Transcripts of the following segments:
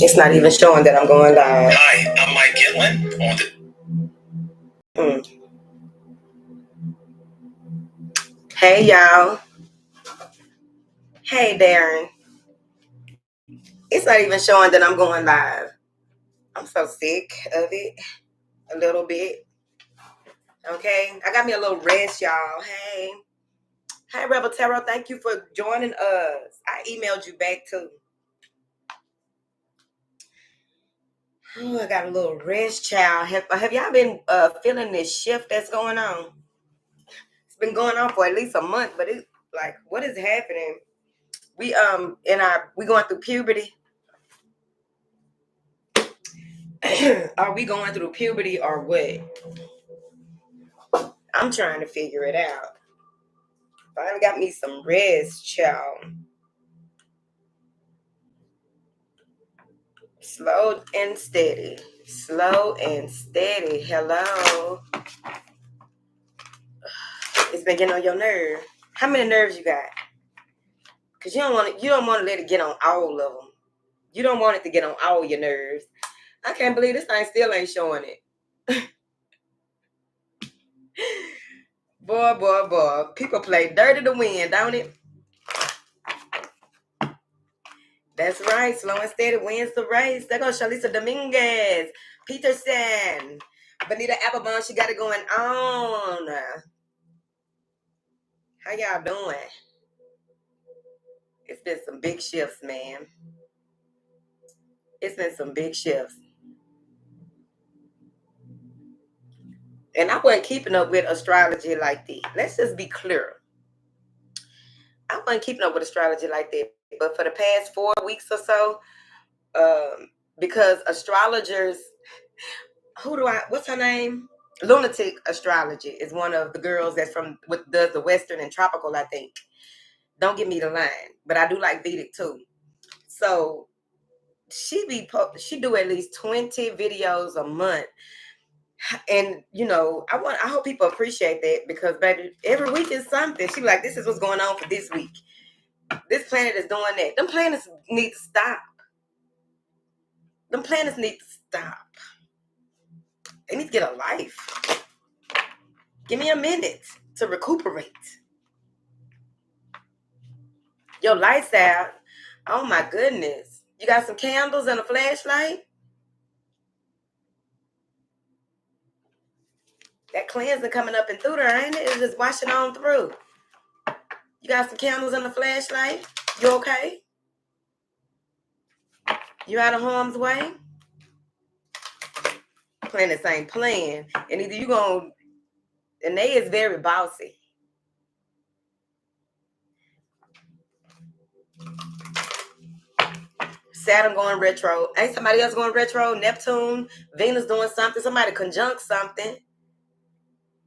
It's not even showing that I'm going live. Hi, I'm Mike Gitlin on the. Hey, y'all. Hey, Darren. It's not even showing that I'm going live. I'm so sick of it. A little bit. Okay. I got me a little rest, y'all. Hey. Hey, Rebel Tarot. Thank you for joining us. I emailed you back, too. Oh, I got a little rest, child. Have y'all been feeling this shift that's going on? It's been going on for at least a month, but it's like, what is happening? We going through puberty. Are we going through puberty or what? I'm trying to figure it out. Finally got me some rest, child. Slow and steady. Slow and steady. Hello. It's been getting on your nerve. How many nerves you got? Because you don't want to let it get on all of them. You don't want it to get on all your nerves. I can't believe this thing still ain't showing it. Boy. People play dirty to win, don't it? That's right. Slow and steady wins the race. There goes Shalisa Dominguez, Peterson, Benita Applebone. She got it going on. How y'all doing? It's been some big shifts, man. It's been some big shifts. And I wasn't keeping up with astrology like that. Let's just be clear. I wasn't keeping up with astrology like that. But for the past 4 weeks or so, because astrologers, what's her name? Lunatic Astrology is one of the girls that's does the Western and Tropical, I think. Don't give me the line, but I do like Vedic too. So she do at least 20 videos a month. And I hope people appreciate that, because baby, every week is something. She like, this is what's going on for this week. This planet is doing that. Them planets need to stop. Them planets need to stop. They need to get a life. Give me a minute to recuperate. Your lights out. Oh my goodness. You got some candles and a flashlight? That cleansing coming up and through there, ain't it? It's just washing on through. You got some candles and a flashlight? You okay? You out of harm's way? Planets ain't playing. And either you gonna, and they is very bossy. Saturn going retro. Ain't somebody else going retro? Neptune, Venus doing something. Somebody conjunct something.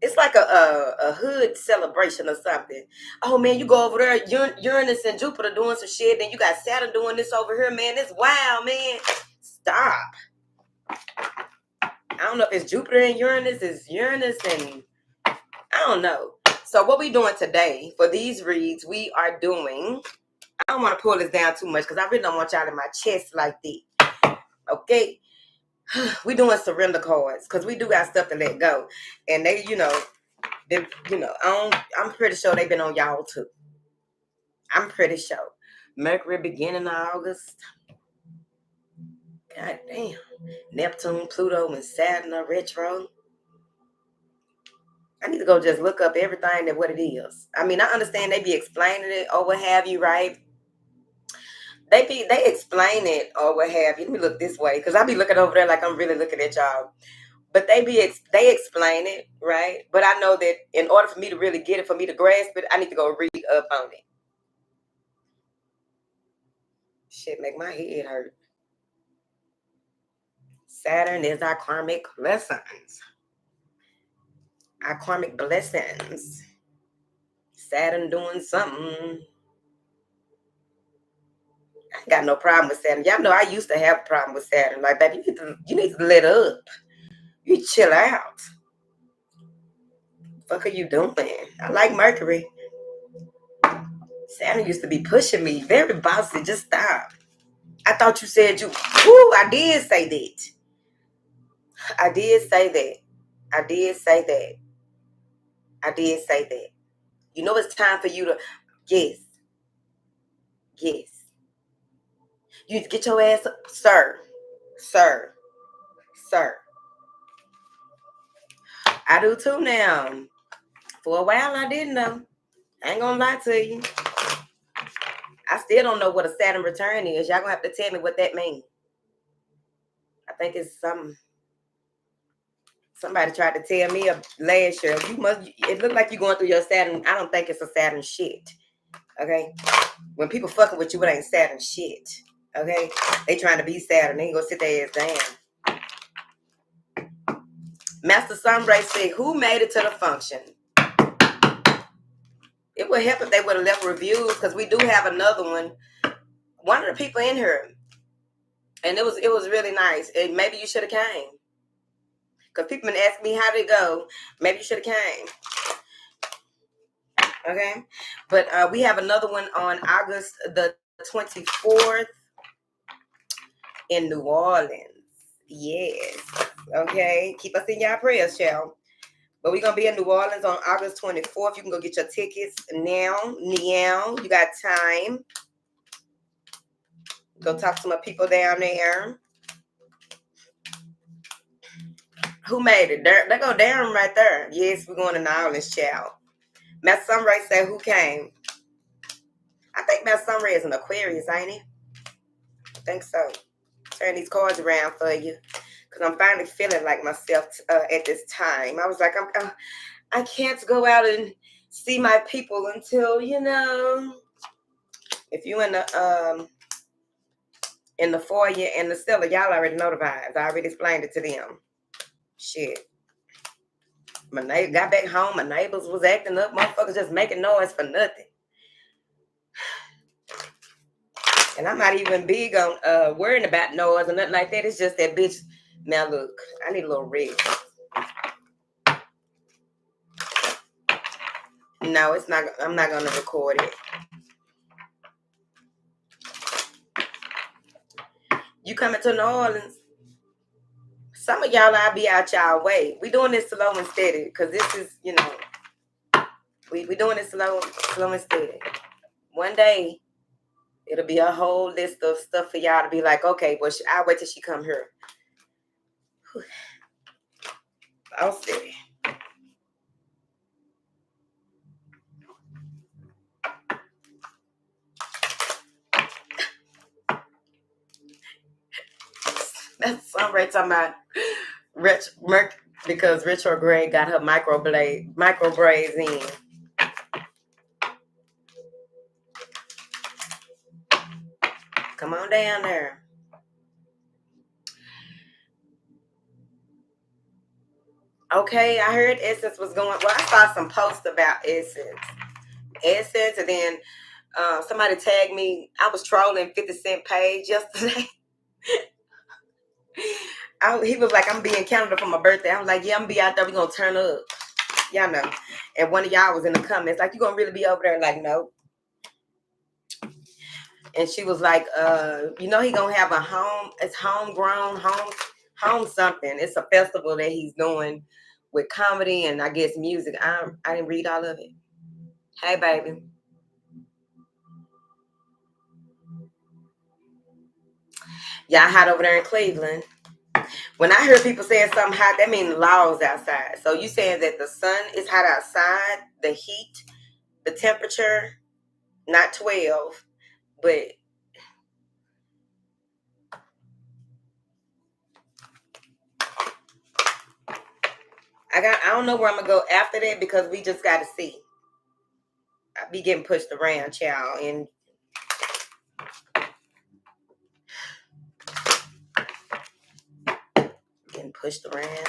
It's like a hood celebration or something. Oh man, you go over there, Uranus and Jupiter doing some shit. Then you got Saturn doing this over here, man. It's wild, man. Stop. I don't know if it's Jupiter and Uranus. It's Uranus and I don't know. So what we doing today for these reads, we are doing. I don't want to pull this down too much because I really don't want y'all in my chest like that. Okay. We doing surrender cards because we do got stuff to let go. And they, I'm pretty sure they've been on y'all too. I'm pretty sure. Mercury beginning of August. God damn. Neptune, Pluto, and Saturn are retro. I need to go just look up everything and what it is. I mean, I understand they be explaining it or what have you, right? They explain it or what have you. Let me look this way because I be looking over there like I'm really looking at y'all. But they explain it, right? But I know that in order for me to really get it, for me to grasp it, I need to go read up on it. Shit make my head hurt. Saturn is our karmic lessons. Our karmic blessings. Saturn doing something. I ain't got no problem with Saturn. Y'all know I used to have a problem with Saturn. Like, baby, you need to let up. You chill out. Fuck are you doing? I like Mercury. Saturn used to be pushing me. Very bossy. Just stop. I thought you said you. Ooh, I did say that. I did say that. I did say that. I did say that. You know it's time for you to. Yes. Yes. You need to get your ass up. Sir. Sir. Sir. I do too now. For a while I didn't know. I ain't gonna lie to you. I still don't know what a Saturn return is. Y'all gonna have to tell me what that means. I think it's something. Somebody tried to tell me last year. You must. It looked like you're going through your Saturn. I don't think it's a Saturn shit. Okay. When people fucking with you, it ain't Saturn shit. Okay. They trying to be Saturn. They ain't gonna sit their ass down. Master Sunray said, "Who made it to the function?" It would help if they would have left reviews because we do have another one. One of the people in here, and it was really nice. And maybe you should have came because people been asking me how did it go. Maybe you should have came. Okay, but we have another one on August the 24th in New Orleans. Yes. Okay, keep us in your prayers, child. But we're gonna be in New Orleans on August 24th. You can go get your tickets now. You got time. Go talk to my people down there. Who made it? There go Darren right there. Yes, we're going to New Orleans, child. Matt Sunray said, "Who came?" I think Matt Sunray is an Aquarius, ain't he? I think so. Turn these cards around for you, because I'm finally feeling like myself at this time. I was like, I can't go out and see my people until, if you in the foyer and the cellar, y'all already know the vibes. I already explained it to them. Shit. My neighbor got back home. My neighbors was acting up. Motherfuckers just making noise for nothing. And I'm not even big on worrying about noise or nothing like that. It's just that bitch. Now look, I need a little rest. No, it's not. I'm not gonna record it. You coming to New Orleans? Some of y'all, I'll be out y'all way. We doing this slow and steady because this is, we doing it slow and steady. One day, it'll be a whole list of stuff for y'all to be like, okay, well, I'll wait till she come here. I'll steady. That's somebody talking about because retrograde got her micro braids in. Come on down there. Okay, I heard Essence was going. Well, I saw some posts about Essence, and then somebody tagged me. I was trolling 50 Cent page yesterday. He was like, "I'm be in Canada for my birthday." I was like, "Yeah, I'm gonna be out there. We gonna turn up." Y'all know. And one of y'all was in the comments like, "You gonna really be over there?" Like, no. And she was like, he gonna have a home. It's homegrown, home something. It's a festival that he's doing with comedy and I guess music. I didn't read all of it. Hey, baby. Y'all hot over there in Cleveland. When I hear people saying something hot, that means laws outside. So you saying that the sun is hot outside, the heat, the temperature, not 12, but I don't know where I'm gonna go after that because we just gotta see. I be getting pushed around, child, and getting pushed around.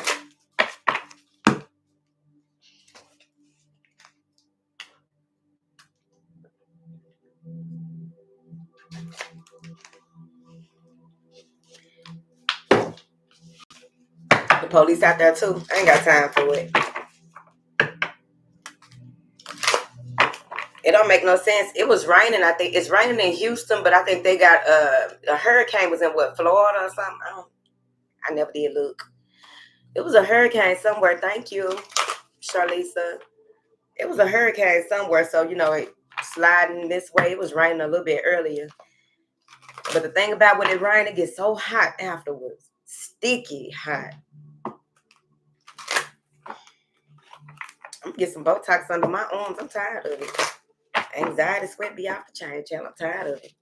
The police out there too. I ain't got time for it. It don't make no sense. It was raining. I think it's raining in Houston, but I think they got a hurricane was in what, Florida or something. I never did look. It was a hurricane somewhere. Thank you, Charlisa. It was a hurricane somewhere, so it sliding this way. It was raining a little bit earlier. But the thing about when it rains, it gets so hot afterwards. Sticky hot. I'm gonna get some Botox under my arms. I'm tired of it. Anxiety sweat be off the chain, child. I'm tired of it.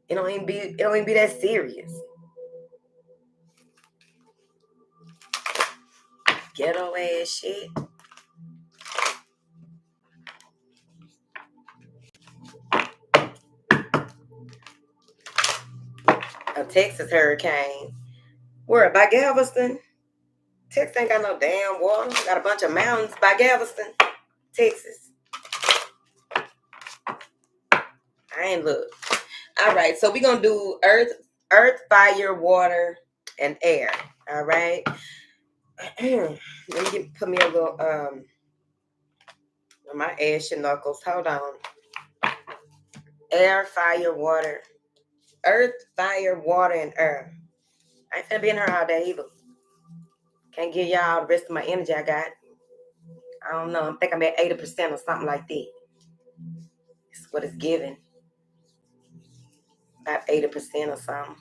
It don't even be that serious. Ghetto ass shit. A Texas hurricane. Where? By Galveston? Texas ain't got no damn water. Got a bunch of mountains by Galveston, Texas. I ain't look. All right, so we're going to do earth, fire, water, and air. All right. Let me put me a little, my ashy knuckles. Hold on. Air, fire, water. Earth, fire, water, and earth. I ain't finna be in here all day either. Can't give y'all the rest of my energy I got. I don't know. I think I'm at 80% or something like that. It's what it's giving. About 80% or something.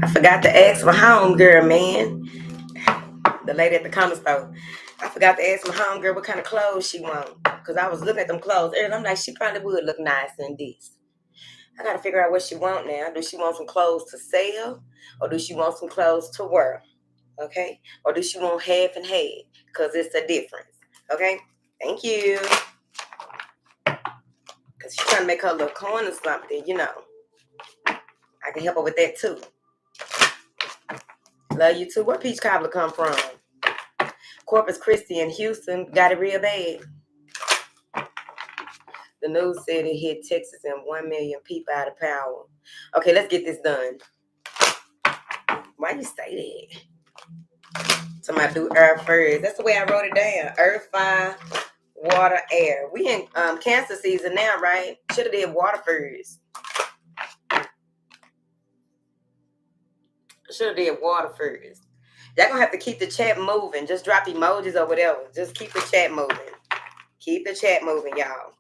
I forgot to ask my homegirl, man. The lady at the corner store. I forgot to ask my homegirl what kind of clothes she wants. Because I was looking at them clothes earlier, and I'm like, she probably would look nice in this. I got to figure out what she want now. Do she want some clothes to sell? Or do she want some clothes to wear? Okay? Or do she want half and half? Because it's a difference. Okay? Thank you. Because she's trying to make her little coin or something, I can help her with that too. Love you too. Where Peach Cobbler come from? Corpus Christi in Houston got it real bad. The news said it hit Texas and 1 million people out of power. Okay, let's get this done. Why you say that? Somebody do earth first. That's the way I wrote it down. Earth, fire, water, air. We in Cancer season now, right? Should have did water first. Should have did water first. Y'all gonna have to keep the chat moving. Just drop emojis or whatever. Just keep the chat moving. Keep the chat moving, y'all.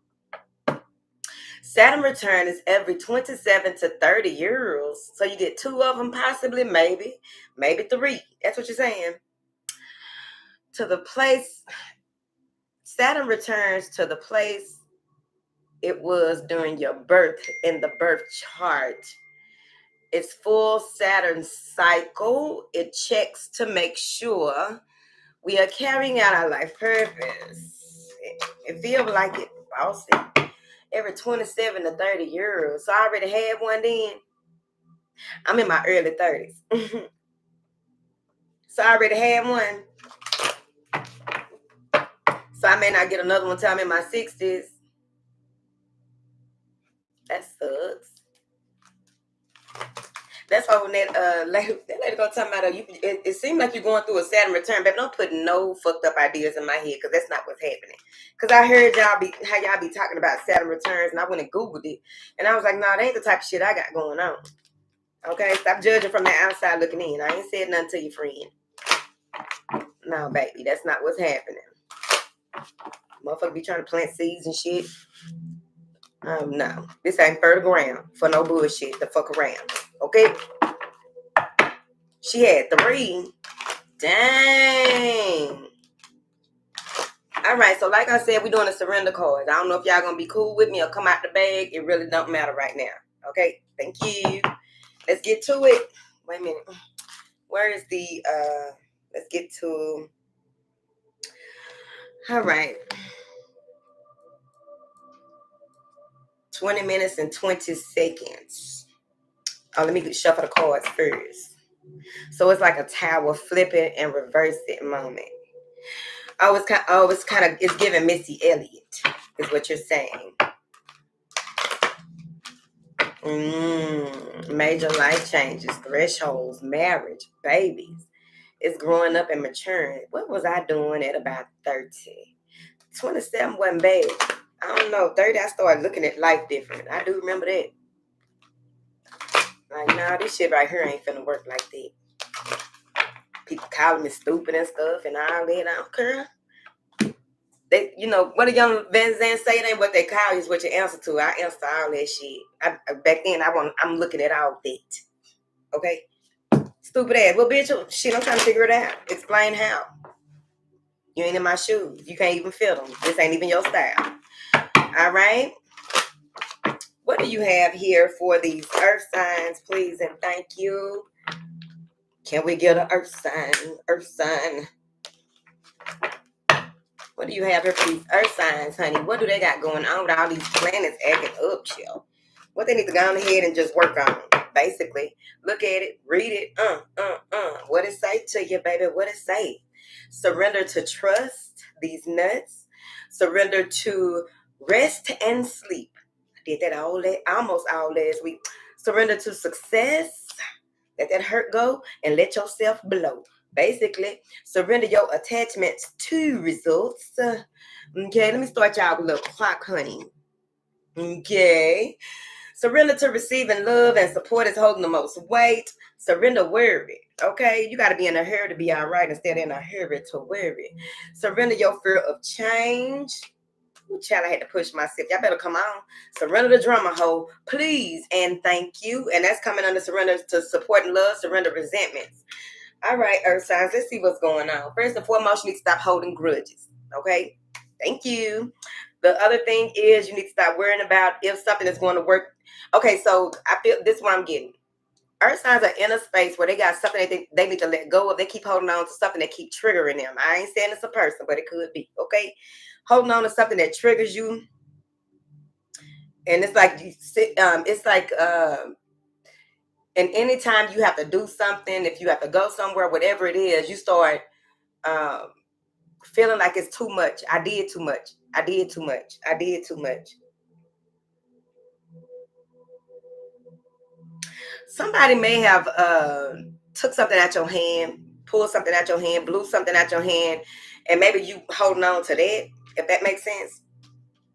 Saturn return is every 27 to 30 years. So you get 2 of them, possibly, maybe 3. That's what you're saying. To the place, Saturn returns to the place it was during your birth in the birth chart. It's full Saturn cycle. It checks to make sure we are carrying out our life purpose. It feels like it, bossy. Every 27 to 30 years. So I already had one then. I'm in my early 30s. So I already had one. So I may not get another one until I'm in my 60s. That sucks. That's why when that lady gonna talk about it seemed like you're going through a Saturn return, baby. Don't put no fucked up ideas in my head, because that's not what's happening. Because I heard how y'all be talking about Saturn returns, and I went and Googled it, and I was like, nah, that ain't the type of shit I got going on. Okay, stop judging from the outside looking in. I ain't said nothing to your friend. No, baby, that's not what's happening. Motherfucker be trying to plant seeds and shit. No, this ain't fertile ground for no bullshit to fuck around. Okay? She had 3. Dang. All right, so like I said, we're doing a surrender card. I don't know if y'all gonna be cool with me or come out the bag. It really don't matter right now. Okay? Thank you. Let's get to it. Wait a minute. Where is the let's get to, all right, 20 minutes and 20 seconds. Oh, let me shuffle the cards first. So it's like a tower, flip it and reverse it moment. It's giving Missy Elliott, is what you're saying. Major life changes, thresholds, marriage, babies. It's growing up and maturing. What was I doing at about 30? 27 wasn't bad. I don't know. 30, I started looking at life different. I do remember that. Like, nah, this shit right here ain't finna work like that. People calling me stupid and stuff and all that. I don't care. They, what a young Van Zandt say, it ain't what they call you, it's what you answer to. I answer all that shit. Back then, I'm looking at all that. Okay? Stupid ass. Well, bitch, shit, I'm trying to figure it out. Explain how. You ain't in my shoes. You can't even fit them. This ain't even your style. All right? What do you have here for these earth signs, please, and thank you? Can we get an earth sign? Earth sign. What do you have here for these earth signs, honey? What do they got going on with all these planets acting up, chill? What they need to go on ahead and just work on, basically. Look at it, read it, What it say to you, baby? What it say? Surrender to trust, these nuts. Surrender to rest and sleep. I did that almost all last week. Surrender to success. Let that hurt go and let yourself blow. Basically, surrender your attachments to results. Okay, let me start y'all with a little clock, honey. Okay. Surrender to receiving love and support is holding the most weight. Surrender worry. Okay, you got to be in a hurry to be all right instead of in a hurry to worry. Surrender your fear of change. Ooh, child, I had to push myself. Y'all better come on. Surrender the drama hole, please, and thank you. And that's coming under surrender to support and love, surrender resentments. All right, earth signs, let's see what's going on. First and foremost, you need to stop holding grudges. Okay, thank you. The other thing is you need to stop worrying about if something is going to work. Okay, so I feel this is what I'm getting. Earth signs are in a space where they got something they need to let go of. They keep holding on to something that keep triggering them. I ain't saying it's a person, but it could be. Okay, holding on to something that triggers you, and it's like and anytime you have to do something, if you have to go somewhere, whatever it is, you start feeling like it's too much. I did too much. I did too much. I did too much. Somebody may have took something out your hand, pulled something out your hand, blew something out your hand, and maybe you holding on to that, if that makes sense.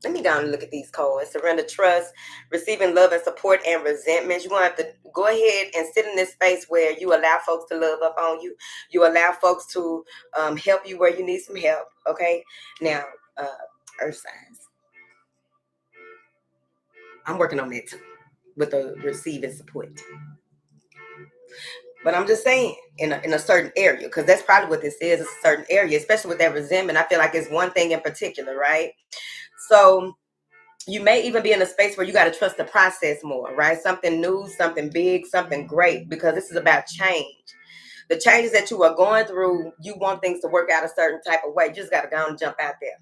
Let me go and look at these cards. Surrender, trust, receiving love and support and resentment. You're going to have to go ahead and sit in this space where you allow folks to love up on you. You allow folks to help you where you need some help. Okay? Now, earth signs. I'm working on that too with the receiving support. But I'm just saying, in a certain area, because that's probably what this is, a certain area, especially with that resentment. I feel like it's one thing in particular, right? So you may even be in a space where you got to trust the process more, right? Something new, something big, something great, because this is about change. The changes that you are going through, you want things to work out a certain type of way. You just got to go and jump out there.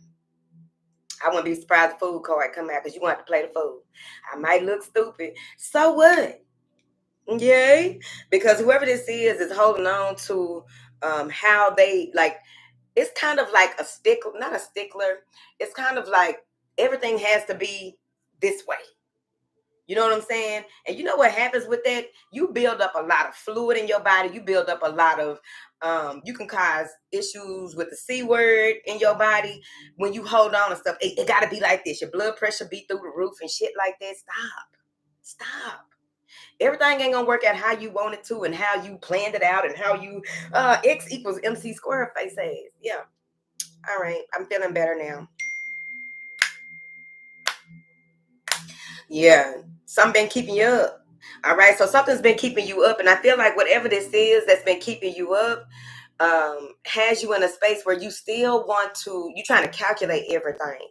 I wouldn't be surprised if the food card come out because you want to play the fool. I might look stupid. So what? Yay. Because whoever this is holding on to how they, like, it's kind of like a stickler, not a stickler. It's kind of like everything has to be this way. You know what I'm saying? And you know what happens with that? You build up a lot of fluid in your body. You build up a lot of, you can cause issues with the C word in your body when you hold on and stuff. It got to be like this. Your blood pressure be through the roof and shit like that. Stop. Everything ain't gonna work out how you want it to and how you planned it out and how you X equals MC squared face ass. Yeah. All right. I'm feeling better now. Yeah. Something been keeping you up. All right. So something's been keeping you up. And I feel like whatever this is that's been keeping you up has you in a space where you still want to, you're trying to calculate everything.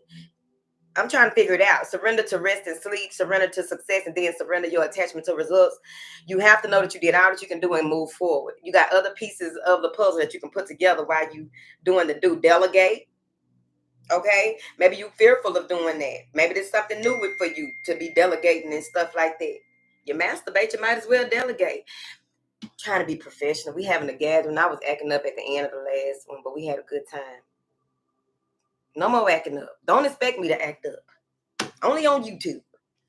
I'm trying to figure it out. Surrender to rest and sleep, surrender to success, and then surrender your attachment to results. You have to know that you did all that you can do and move forward. You got other pieces of the puzzle that you can put together while you doing the do. Delegate. Okay, maybe you fearful of doing that. Maybe there's something new for you to be delegating and stuff like that. You masturbate, you might as well delegate. Trying to be professional. We having a gathering. I was acting up at the end of the last one, but we had a good time. No more acting up. Don't expect me to act up. Only on YouTube,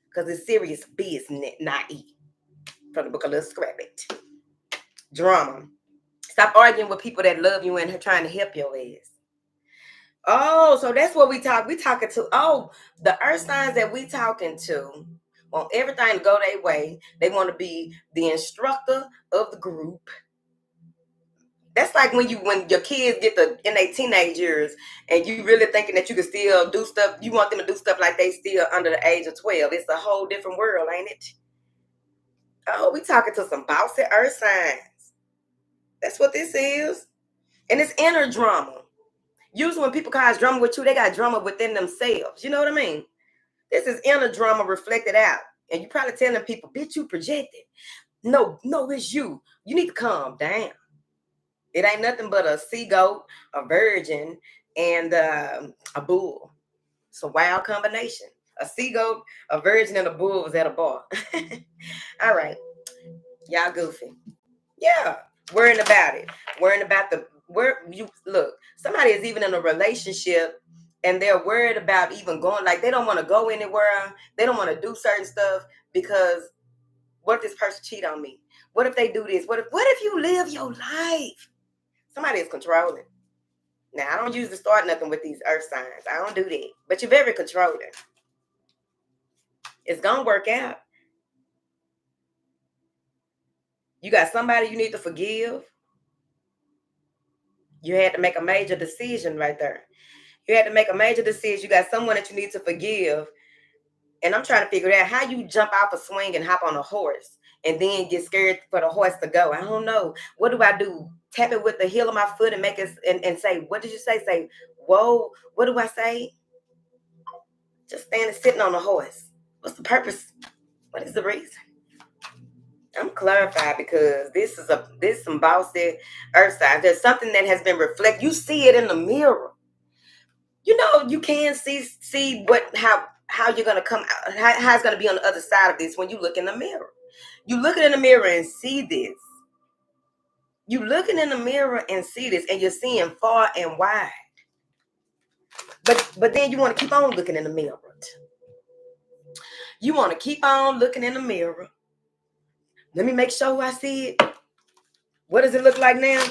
because it's serious business, not E. From the book of Little Scrappy. Drama. Stop arguing with people that love you and trying to help your ass. Oh, so that's what we talk. We talking to, the earth signs that we talking to want everything to go their way. They want to be the instructor of the group. That's like when your kids get in their teenage years and you really thinking that you can still do stuff. You want them to do stuff like they still under the age of 12. It's a whole different world, ain't it? Oh, we talking to some bossy earth signs. That's what this is. And it's inner drama. Usually when people cause drama with you, they got drama within themselves. You know what I mean? This is inner drama reflected out. And you probably telling people, bitch, you projected. No, it's you. You need to calm down. It ain't nothing but a sea goat, a virgin, and a bull. It's a wild combination. A sea goat, a virgin, and a bull was at a bar. All right. Y'all goofy. Yeah. Worrying about it. Worrying about look, somebody is even in a relationship and they're worried about even going, like they don't want to go anywhere. They don't want to do certain stuff because what if this person cheat on me? What if they do this? What if you live your life? Somebody is controlling. Now, I don't usually start nothing with these earth signs. I don't do that. But you're very controlling. It's going to work out. You got somebody you need to forgive. You had to make a major decision right there. You had to make a major decision. You got someone that you need to forgive. And I'm trying to figure out how you jump off a swing and hop on a horse and then get scared for the horse to go. I don't know. What do I do? Tap it with the heel of my foot and make it and say, what did you say? Say, whoa, what do I say? Just standing sitting on a horse. What's the purpose? What is the reason? I'm clarified because this is some bossy earth signs. There's something that has been reflected. You see it in the mirror. You know, you can see how you're gonna come out, how it's gonna be on the other side of this when you look in the mirror. You looking in the mirror and see this. You looking in the mirror and see this, and you're seeing far and wide. But then you want to keep on looking in the mirror. You want to keep on looking in the mirror. Let me make sure I see it. What does it look like now?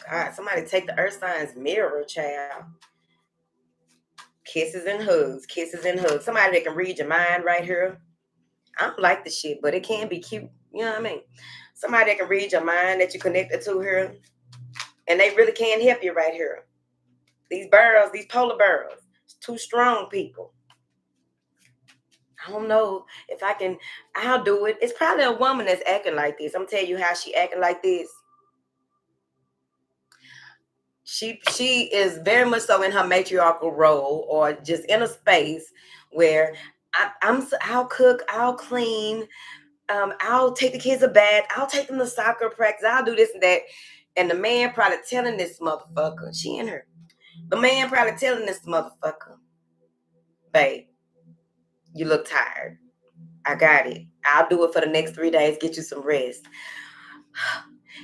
God, somebody take the earth signs mirror, child. Kisses and hugs, kisses and hugs. Somebody that can read your mind right here. I don't like the shit, but it can be cute. You know what I mean? Somebody that can read your mind that you connected to here. And they really can help you right here. These birds, these polar bears, two strong people. I don't know if I'll do it. It's probably a woman that's acting like this. I'm gonna tell you how she acting like this. She is very much so in her matriarchal role, or just in a space where I'll cook, I'll clean, I'll take the kids to bed, I'll take them to soccer practice, I'll do this and that. And the man probably telling this motherfucker, she and her. The man probably telling this motherfucker, babe, you look tired. I got it. I'll do it for the next 3 days. Get you some rest.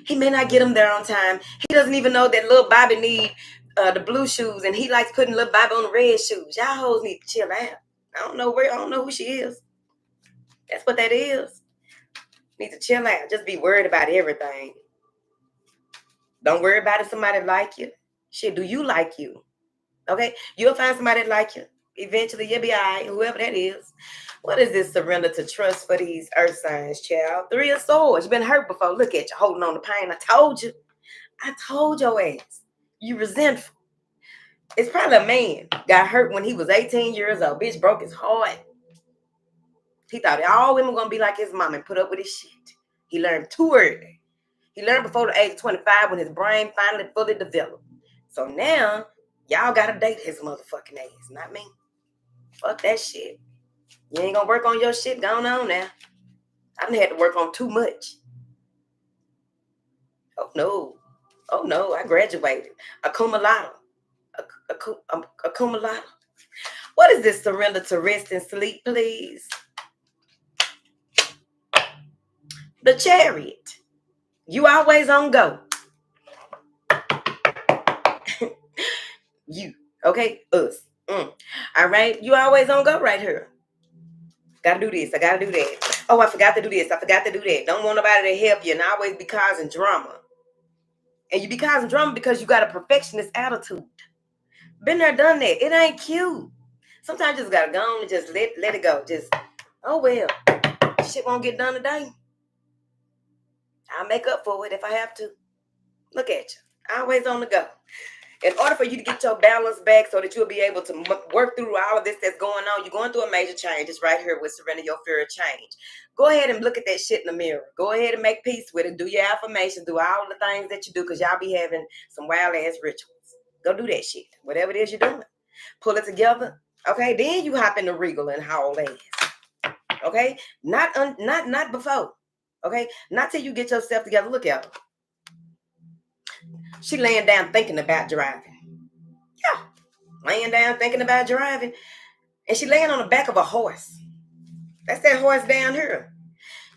He may not get him there on time. He doesn't even know that little Bobby need the blue shoes, and he likes putting little Bobby on the red shoes. Y'all hoes need to chill out. I don't know who she is. That's what that is. Need to chill out. Just be worried about everything. Don't worry about if somebody like you. Shit, do you like you? Okay? You'll find somebody that like you. Eventually, you'll be all right, whoever that is. What is this surrender to trust for these earth signs, child? 3 of Swords. You've been hurt before. Look at you holding on to pain. I told you. I told your ass. You resentful. It's probably a man. Got hurt when he was 18 years old. Bitch broke his heart. He thought all women were going to be like his mom and put up with his shit. He learned too early. He learned before the age of 25 when his brain finally fully developed. So now, Y'all gotta date his motherfucking ass, not me. Fuck that shit. You ain't gonna work on your shit, going on now. I done had to work on too much. Oh no. Oh no, I graduated. Cum laude. Cum laude. What is this? Surrender to rest and sleep, please. The Chariot. You always on go. You. Okay? Us. All right? You always on go right here. Gotta do this. I gotta do that. Oh, I forgot to do this. I forgot to do that. Don't want nobody to help you and always be causing drama. And you be causing drama because you got a perfectionist attitude. Been there, done that. It ain't cute. Sometimes you just gotta go on and just let it go. Just, oh well. Shit won't get done today. I'll make up for it if I have to. Look at you. Always on the go. In order for you to get your balance back so that you'll be able to work through all of this that's going on, you're going through a major change. It's right here with Surrender Your Fear of Change. Go ahead and look at that shit in the mirror. Go ahead and make peace with it. Do your affirmations. Do all the things that you do because y'all be having some wild-ass rituals. Go do that shit. Whatever it is you're doing. Pull it together. Okay? Then you hop in the regal and haul ass. Okay? Not before. Okay? Not till you get yourself together. Look at her. She laying down thinking about driving. Yeah. Laying down thinking about driving. And she laying on the back of a horse. That's that horse down here.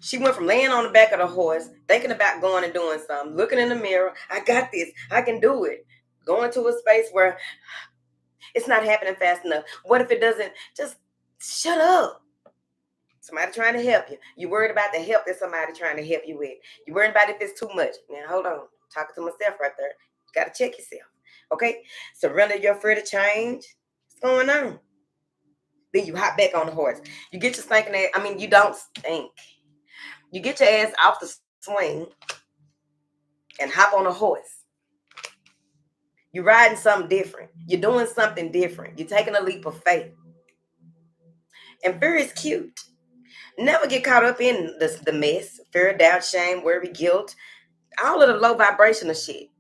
She went from laying on the back of the horse, thinking about going and doing something, looking in the mirror. I got this. I can do it. Going to a space where it's not happening fast enough. What if it doesn't? Just shut up. Somebody trying to help you. You worried about the help that somebody trying to help you with. You worried about if it's too much. Now, hold on. Talking to myself right there. You got to check yourself. Okay? Surrender your fear to change. What's going on? Then you hop back on the horse. You get your stinking ass. I mean, you don't stink. You get your ass off the swing and hop on a horse. You're riding something different. You're doing something different. You're taking a leap of faith. And fear is cute. Never get caught up in the mess. Fear, doubt, shame, worry, guilt. All of the low vibrational shit.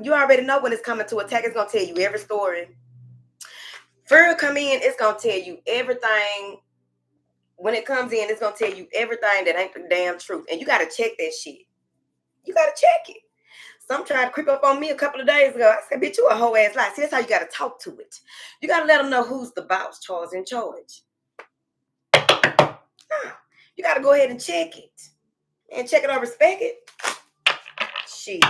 You already know when it's coming to attack. It's going to tell you every story. Fear come in, it's going to tell you everything. When it comes in, it's going to tell you everything that ain't the damn truth. And you got to check that shit. You got to check it. Some tried to creep up on me a couple of days ago. I said, bitch, you a whole ass lie. See, that's how you got to talk to it. You got to let them know who's the boss, Charles in charge. Nah, you got to go ahead and check it. And check it or respect it. Shit.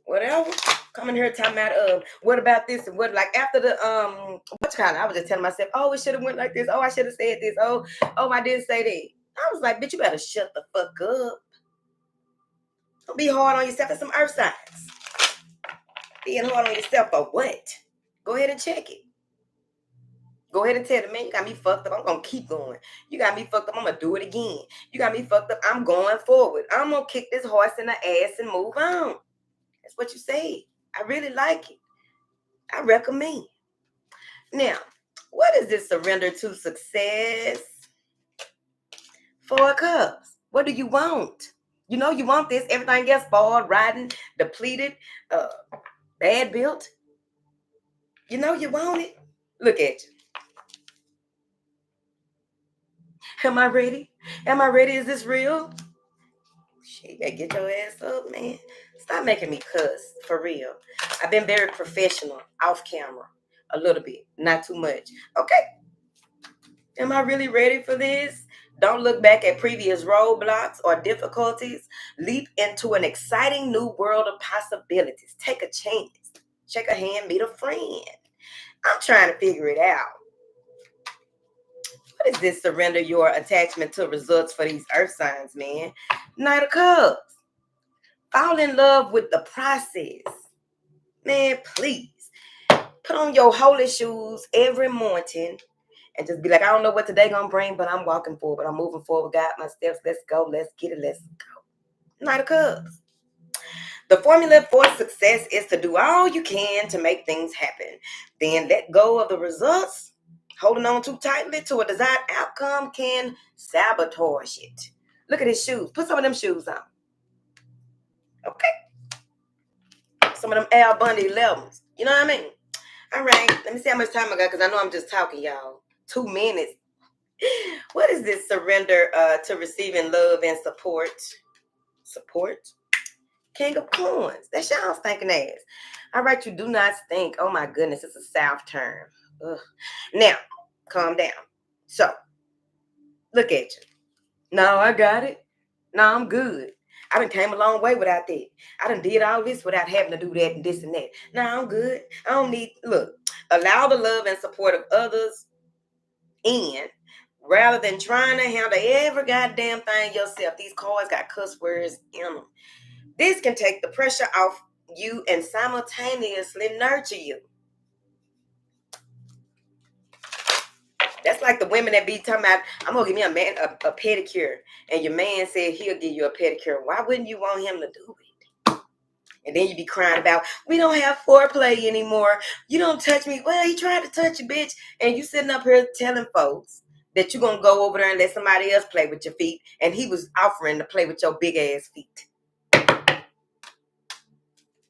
Whatever. Coming here talking about what about this and what, like after the what's kind of, I was just telling myself, oh, it should have went like this. Oh, I should have said this. Oh, I didn't say that. I was like, bitch, you better shut the fuck up. Don't be hard on yourself. That's some earth signs. Being hard on yourself for what? Go ahead and check it. Go ahead and tell the man, you got me fucked up. I'm going to keep going. You got me fucked up. I'm going to do it again. You got me fucked up. I'm going forward. I'm going to kick this horse in the ass and move on. That's what you say. I really like it. I recommend. Now, what is this surrender to success? 4 cups. What do you want? You know you want this. Everything else spoiled, rotten, depleted, bad built. You know you want it. Look at you. Am I ready? Am I ready? Is this real? Shit, you better get your ass up, man. Stop making me cuss, for real. I've been very professional, off camera, a little bit, not too much. Okay. Am I really ready for this? Don't look back at previous roadblocks or difficulties. Leap into an exciting new world of possibilities. Take a chance. Shake a hand, meet a friend. I'm trying to figure it out. What is this? Surrender your attachment to results for these earth signs, man. Knight of Cups. Fall in love with the process. Man, please. Put on your holy shoes every morning and just be like, I don't know what today gonna bring, but I'm walking forward. I'm moving forward. God, my steps. Let's go. Let's get it. Let's go. Knight of Cups. The formula for success is to do all you can to make things happen. Then let go of the results. Holding on too tightly to a desired outcome can sabotage it. Look at his shoes. Put some of them shoes on. Okay. Some of them Al Bundy 11s. You know what I mean? All right. Let me see how much time I got, because I know I'm just talking, y'all. 2 minutes. What is this? Surrender to receiving love and support. Support? King of Coins. That's y'all's thinking ass. All right, you do not stink. Oh my goodness, it's a South term. Ugh. Now, calm down. So, look at you. No, I got it. No, I'm good. I done came a long way without that. I done did all this without having to do that and this and that. No, I'm good. I don't need, look, allow the love and support of others in rather than trying to handle every goddamn thing yourself. These cards got cuss words in them. This can take the pressure off you and simultaneously nurture you. That's like the women that be talking about, I'm gonna give me a man a pedicure, and your man said he'll give you a pedicure. Why wouldn't you want him to do it? And then you be crying about, we don't have foreplay anymore. You don't touch me. Well, he tried to touch you, bitch. And you sitting up here telling folks that you're gonna go over there and let somebody else play with your feet, and he was offering to play with your big ass feet.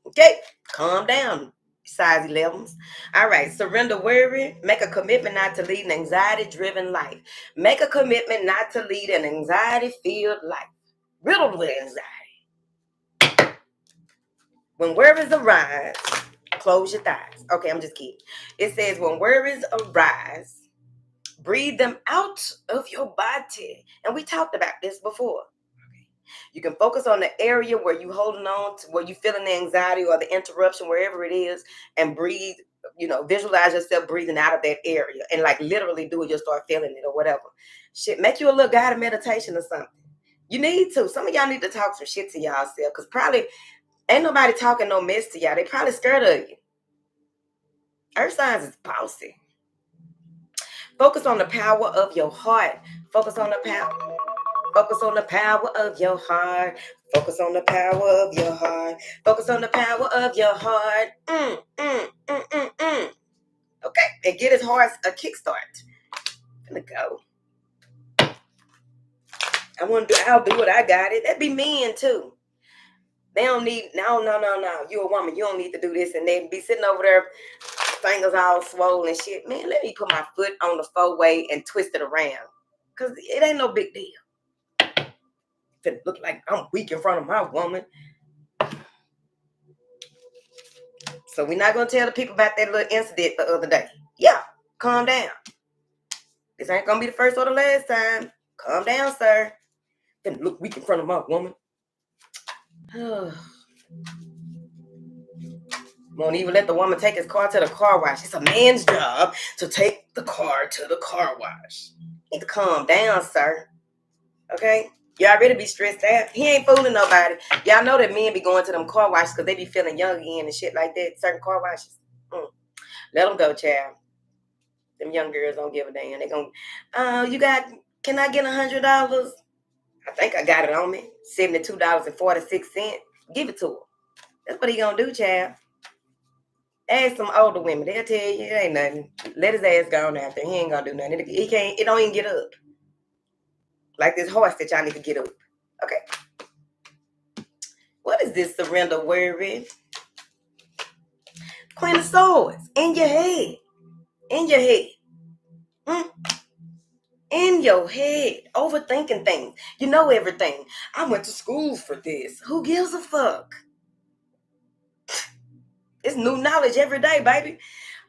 Okay, calm down, size 11s. All right, surrender worry. Make a commitment not to lead an anxiety-driven life. Make a commitment not to lead an anxiety-filled life. Riddled with anxiety. When worries arise, close your thighs. Okay, I'm just kidding. It says when worries arise, breathe them out of your body. And we talked about this before. You can focus on the area where you holding on to, where you feeling the anxiety or the interruption, wherever it is, and breathe, visualize yourself breathing out of that area and like literally do it. You'll start feeling it or whatever. Shit, make you a little guided meditation or something. You need to. Some of y'all need to talk some shit to y'all self, because probably ain't nobody talking no mess to y'all. They probably scared of you. Earth signs is bossy. Focus on the power of your heart. Focus on the power. Focus on the power of your heart. Focus on the power of your heart. Focus on the power of your heart. Okay, and get his heart a kickstart. I'm gonna go. I'll do it. I got it. That'd be men too. They don't need, no. You a woman. You don't need to do this and then be sitting over there, fingers all swollen shit. Man, let me put my foot on the 4-way and twist it around. Because it ain't no big deal. It look like I'm weak in front of my woman. So we're not going to tell the people about that little incident the other day. Yeah, calm down. This ain't going to be the first or the last time. Calm down, sir. Then look weak in front of my woman. Won't even let the woman take his car to the car wash. It's a man's job to take the car to the car wash. Need to calm down, sir. Okay? You already be stressed out. He ain't fooling nobody. Y'all know that men be going to them car washes because they be feeling young again and shit like that. Certain car washes. Let them go, child. Them young girls don't give a damn. They gon', can I get $100? I think I got it on me. $72.46. Give it to her. That's what he gonna do, child. Ask some older women. They'll tell you it ain't nothing. Let his ass go on out there. He ain't gonna do nothing. It don't even get up. Like this horse that y'all need to get up. Okay. What is this surrender worry? Queen of Swords. In your head. In your head. In your head. Overthinking things. You know everything. I went to school for this. Who gives a fuck? It's new knowledge every day, baby.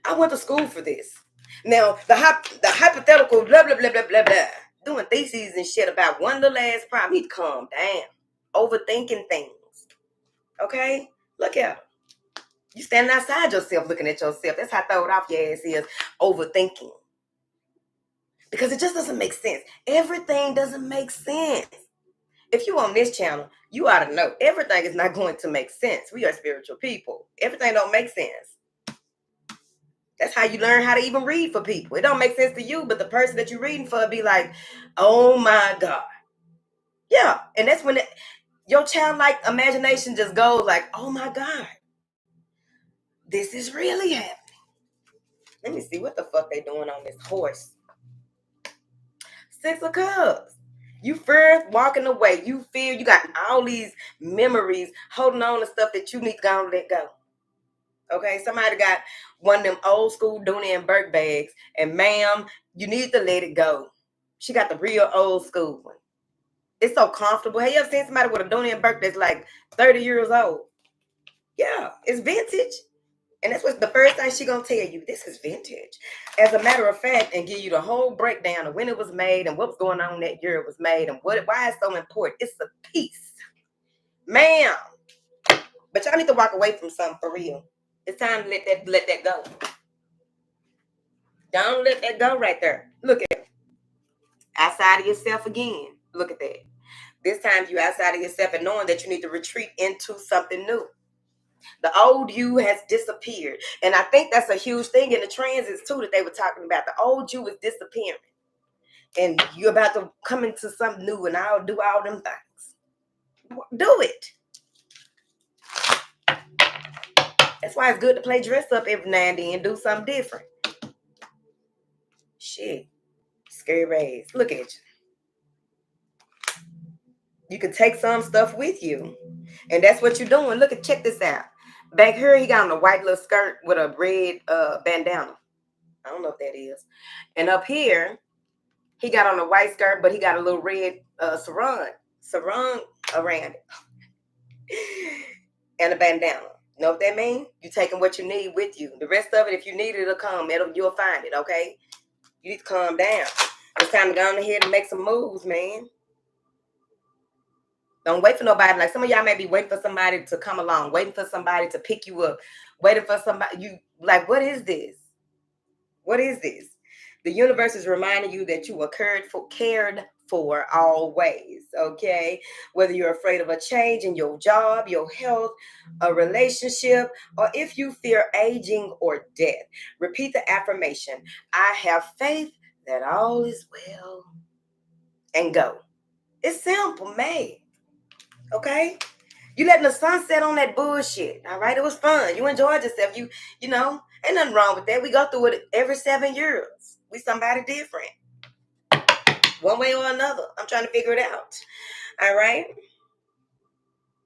I went to school for this. Now, the hypothetical blah, blah, blah, blah, blah, blah. Doing theses and shit about one little ass problem. You need to calm down. Overthinking things. Okay? Look at her. You standing outside yourself looking at yourself. That's how throw it off your ass is. Overthinking. Because it just doesn't make sense. Everything doesn't make sense. If you on this channel, you ought to know everything is not going to make sense. We are spiritual people. Everything don't make sense. That's how you learn how to even read for people. It don't make sense to you, but the person that you're reading for be like, oh my God. Yeah. And that's when your childlike imagination just goes like, oh my God. This is really happening. Let me see what the fuck they doing on this horse. 6 of Cups. You fear walking away. You fear you got all these memories holding on to stuff that you need to go and let go. Okay, somebody got one of them old school Dooney and Burke bags, and ma'am, you need to let it go. She got the real old school one. It's so comfortable. Have you ever seen somebody with a Dooney and Burke that's like 30 years old? Yeah, it's vintage. And that's what the first thing she gonna tell you. This is vintage. As a matter of fact, and give you the whole breakdown of when it was made and what was going on that year it was made and why it's so important. It's a piece. Ma'am. But y'all need to walk away from something for real. It's time to let that go. Don't let that go right there. Look at it. Outside of yourself again. Look at that. This time you outside of yourself and knowing that you need to retreat into something new. The old you has disappeared. And I think that's a huge thing in the transits too that they were talking about. The old you is disappearing. And you're about to come into something new and I'll do all them things. Do it. That's why it's good to play dress up every now and then and do something different. Shit. Scary rays. Look at you. You can take some stuff with you. And that's what you're doing. Look at, check this out. Back here, he got on a white little skirt with a red bandana. I don't know what that is. And up here, he got on a white skirt, but he got a little red sarong around it. And a bandana. You know what that means? You taking what you need with you. The rest of it, if you need it, it'll come. You'll find it, okay? You need to calm down. It's time to go on ahead and make some moves, man. Don't wait for nobody. Like some of y'all may be waiting for somebody to come along, waiting for somebody to pick you up, waiting for somebody. You like, what is this? What is this? The universe is reminding you that you were cared for always. Okay, whether you're afraid of a change in your job, your health, a relationship, or if you fear aging or death, repeat the affirmation: I have faith that all is well, and go. It's simple, man. Okay? You letting the sun set on that bullshit. All right? It was fun. You enjoyed yourself. You know, ain't nothing wrong with that. We go through it every 7 years. We somebody different. One way or another. I'm trying to figure it out. All right?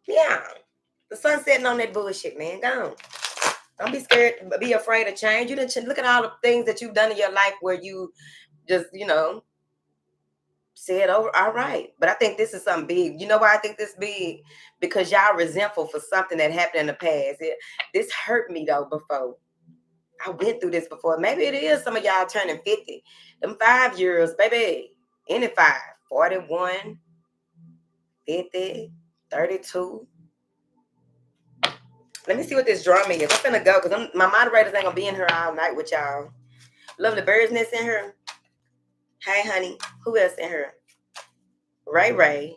Yeah. The sun setting on that bullshit, man. Go on. Don't be scared. Be afraid of change. You didn't look at all the things that you've done in your life where you just, said, oh, all right. But I think this is something big. You know why I think this big? Because y'all resentful for something that happened in the past. This hurt me though before. I went through this before. Maybe it is some of y'all turning 50. Them 5 years, baby. Any 5. 41, 50, 32. Let me see what this drama is. I'm finna go because my moderators ain't gonna be in here all night with y'all. Lovely Bird's Nest in here. Hey, honey. Who else in here? Ray.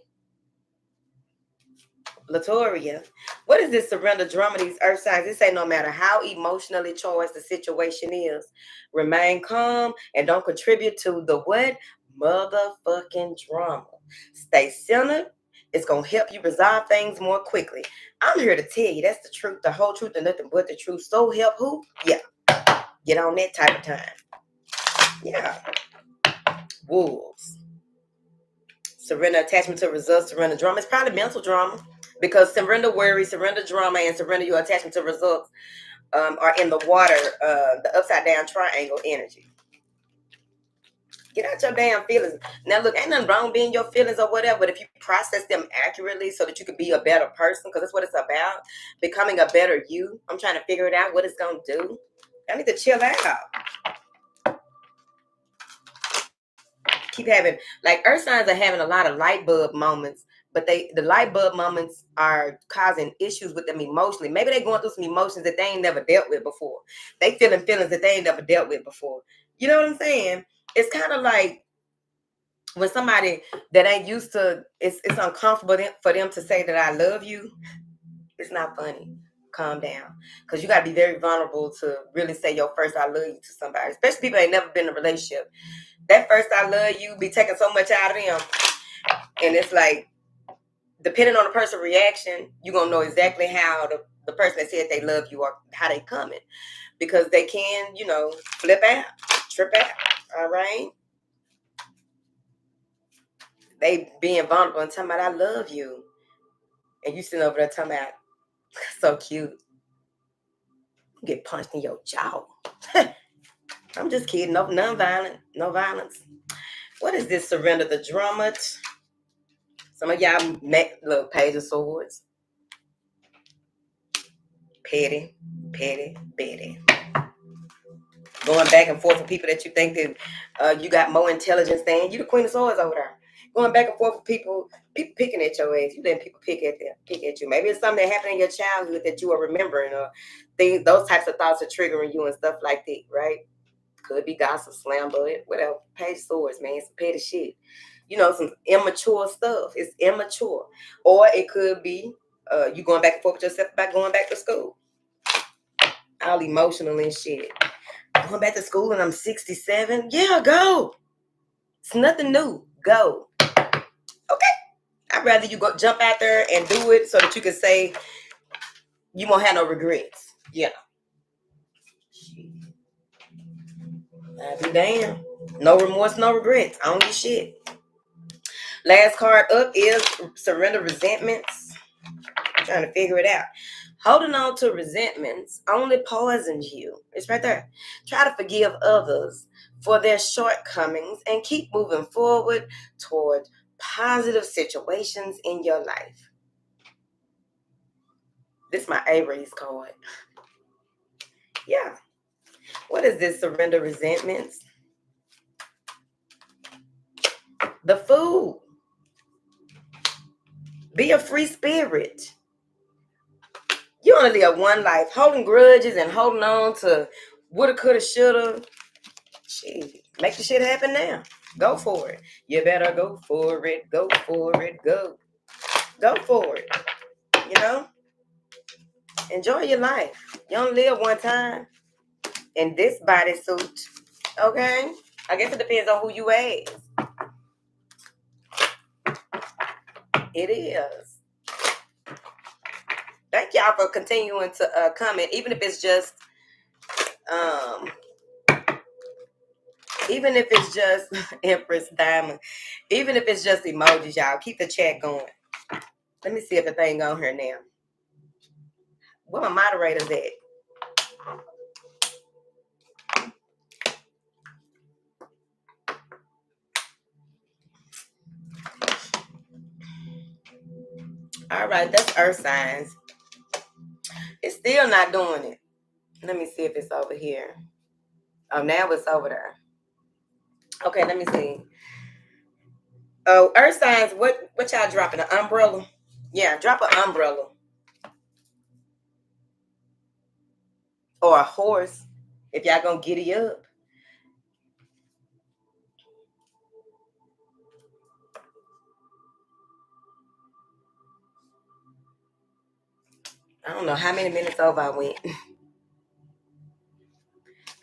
Latoria. What is this surrender drama, these earth signs? This say no matter how emotionally charged the situation is, remain calm and don't contribute to the what? Motherfucking drama. Stay centered. It's going to help you resolve things more quickly. I'm here to tell you that's the truth, the whole truth, and nothing but the truth. So help who? Yeah. Get on that type of time. Yeah. Wolves. Surrender attachment to results, surrender drama. It's probably mental drama. Because surrender worry, surrender drama, and surrender your attachment to results are in the water, the upside down triangle energy. Get out your damn feelings. Now, look, ain't nothing wrong being your feelings or whatever, but if you process them accurately so that you can be a better person, because that's what it's about, becoming a better you. I'm trying to figure it out, what it's going to do. I need to chill out. Keep having, like, earth signs are having a lot of light bulb moments. But the light bulb moments are causing issues with them emotionally. Maybe they're going through some emotions that they ain't never dealt with before. They feeling feelings that they ain't never dealt with before. You know what I'm saying? It's kind of like when somebody that ain't used to, it's uncomfortable for them to say that I love you. It's not funny. Calm down. Because you got to be very vulnerable to really say your first I love you to somebody. Especially people that ain't never been in a relationship. That first I love you be taking so much out of them. And it's like, depending on the person's reaction, you're going to know exactly how the person that said they love you or how they coming. Because they can, flip out, trip out. All right? They being vulnerable and talking about, I love you. And you sitting over there talking about, so cute. Get punched in your jaw. I'm just kidding. No, non-violent. No violence. What is this? Surrender the drama. Some of y'all make look Page of Swords. Petty, petty, petty. Going back and forth with people that you think that you got more intelligence than. You the Queen of Swords over there. Going back and forth with people picking at your ass. You letting people pick at you. Maybe it's something that happened in your childhood that you are remembering, or those types of thoughts are triggering you and stuff like that, right? Could be gossip, slander, whatever. Page of Swords, man. Some petty shit. Some immature stuff. It's immature. Or it could be you going back and forth with yourself about going back to school. All emotional and shit. Going back to school and I'm 67. Yeah, go. It's nothing new. Go. Okay. I'd rather you go jump out there and do it so that you can say you won't have no regrets. Yeah. I'll be damn. No remorse, no regrets. I don't get shit. Last card up is surrender resentments. I'm trying to figure it out. Holding on to resentments only poisons you. It's right there. Try to forgive others for their shortcomings and keep moving forward toward positive situations in your life. This is my Aries card. Yeah. What is this? Surrender resentments. The Fool. Be a free spirit. You only live one life. Holding grudges and holding on to woulda, coulda, shoulda. Shit. Make the shit happen now. Go for it. You better go for it. Go for it. Go. Go for it. Enjoy your life. You only live one time in this bodysuit. Okay? I guess it depends on who you ask. It is. Thank y'all for continuing to comment, even if it's just Empress Diamond, even if it's just emojis, y'all. Keep the chat going. Let me see if the thing on here now. Where my moderators at? All right, that's Earth signs. It's still not doing it. Let me see if it's over here. Oh, now it's over there. Okay, let me see. Oh, Earth signs, what y'all dropping? An umbrella? Yeah, drop an umbrella. Or a horse, if y'all gonna giddy up. I don't know how many minutes over I went.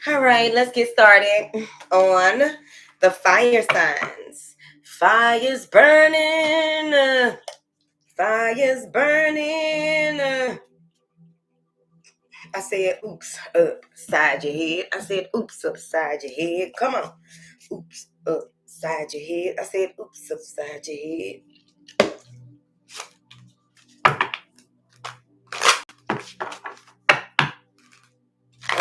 All right, let's get started on the fire signs. Fire's burning. Fire's burning. I said, oops, upside your head. I said, oops, upside your head. Come on. Oops, upside your head. I said, oops, upside your head.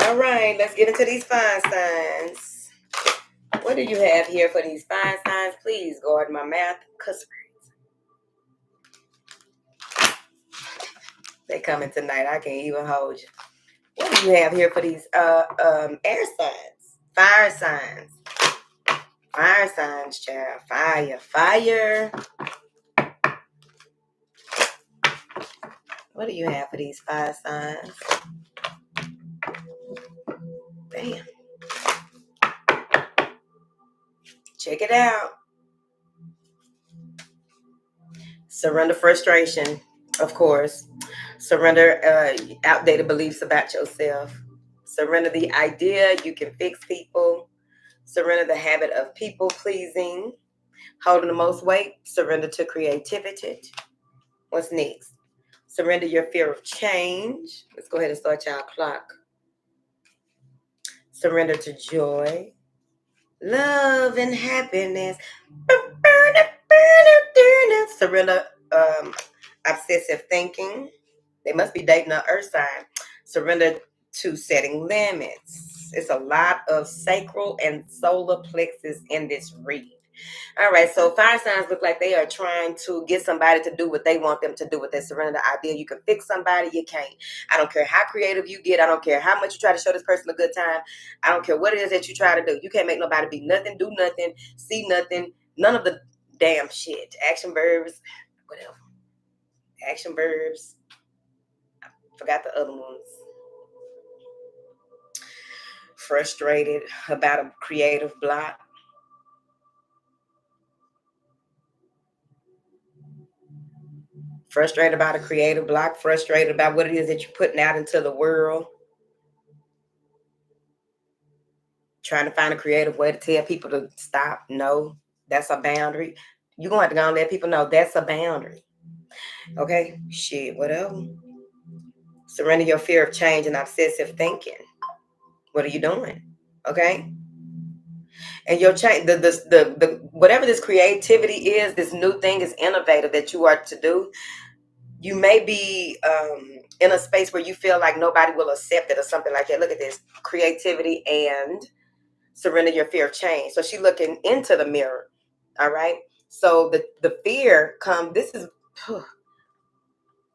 All right, let's get into these fire signs. What do you have here for these fire signs? Please guard my mouth. They coming tonight. I can't even hold you. What do you have here for these air signs? Fire signs. Fire signs, child. Fire. Fire. What do you have for these fire signs? Damn. Check it out. Surrender frustration, of course. Surrender outdated beliefs about yourself. Surrender the idea you can fix people. Surrender the habit of people pleasing. Holding the most weight. Surrender to creativity. What's next? Surrender your fear of change. Let's go ahead and start your clock. Surrender to joy, love, and happiness. Surrender obsessive thinking. They must be dating an earth sign. Surrender to setting limits. It's a lot of sacral and solar plexus in this read. All right, so fire signs look like they are trying to get somebody to do what they want them to do with their surrender idea. You can fix somebody, you can't. I don't care how creative you get. I don't care how much you try to show this person a good time. I don't care what it is that you try to do. You can't make nobody be nothing, do nothing, see nothing, none of the damn shit. Action verbs, whatever. Action verbs. I forgot the other ones. Frustrated about a creative block. Frustrated about a creative block. Frustrated about what it is that you're putting out into the world. Trying to find a creative way to tell people to stop. No, that's a boundary. You're going to have to go and let people know that's a boundary. Okay? Shit, whatever. Surrender your fear of change and obsessive thinking. What are you doing? Okay? And your change, the whatever this creativity is, this new thing is innovative that you are to do. You may be in a space where you feel like nobody will accept it or something like that. Look at this. Creativity and surrender your fear of change. So she's looking into the mirror. All right. So the fear this is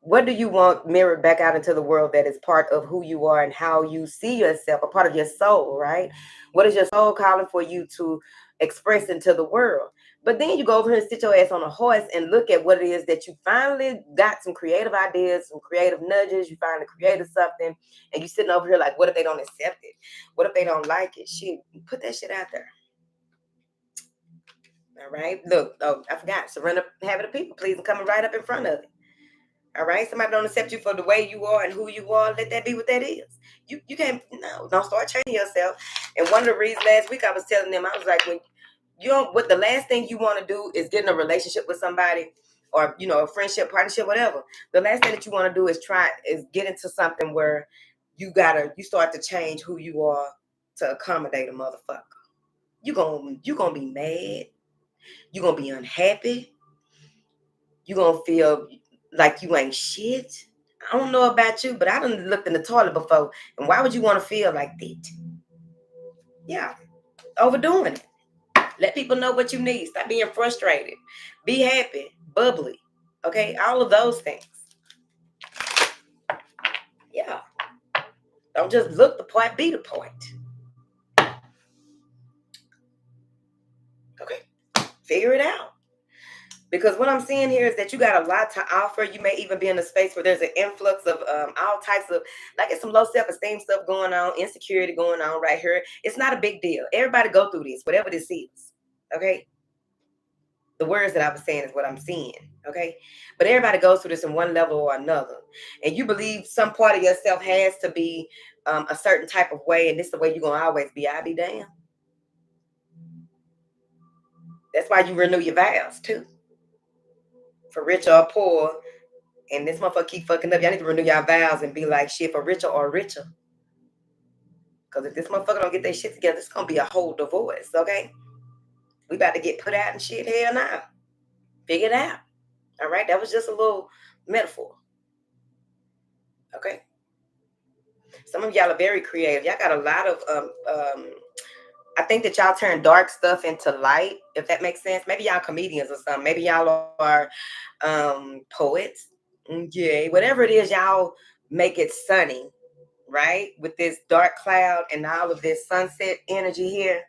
what do you want mirrored back out into the world that is part of who you are and how you see yourself, a part of your soul, right? What is your soul calling for you to express into the world? But then you go over here and sit your ass on a horse and look at what it is that you finally got some creative ideas, some creative nudges. You finally created something and you sitting over here like, what if they don't accept it? What if they don't like it? Shit, put that shit out there. All right. Look, oh, I forgot. Surrender habit of people pleasing coming right up in front of it. All right. Somebody don't accept you for the way you are and who you are. Let that be what that is. You can't, no, don't start changing yourself. And one of the reasons last week I was telling them, I was like, when you don't, what the last thing you want to do is get in a relationship with somebody or, a friendship, partnership, whatever. The last thing that you want to do is get into something where you start to change who you are to accommodate a motherfucker. You're going to be mad. You're going to be unhappy. You're going to feel like you ain't shit. I don't know about you, but I done looked in the toilet before. And why would you want to feel like that? Yeah, overdoing it. Let people know what you need. Stop being frustrated. Be happy, bubbly. Okay, all of those things. Yeah. Don't just look the part, be the point. Okay, figure it out. Because what I'm seeing here is that you got a lot to offer. You may even be in a space where there's an influx of all types of, like it's some low self-esteem stuff going on, insecurity going on right here. It's not a big deal. Everybody go through this, whatever this is. Okay. The words that I was saying is what I'm seeing. Okay. But everybody goes through this in one level or another. And you believe some part of yourself has to be a certain type of way. And this is the way you're going to always be. I be damned. That's why you renew your vows too. For rich or poor. And this motherfucker keep fucking up. Y'all need to renew y'all vows and be like, shit, for richer or richer. Because if this motherfucker don't get their shit together, it's going to be a whole divorce, okay? We about to get put out and shit. Hell nah. Figure it out. All right? That was just a little metaphor. Okay? Some of y'all are very creative. Y'all got a lot of, I think that y'all turn dark stuff into light, if that makes sense. Maybe y'all comedians or something. Maybe y'all are poets. Yeah, whatever it is, y'all make it sunny, right? With this dark cloud and all of this sunset energy here.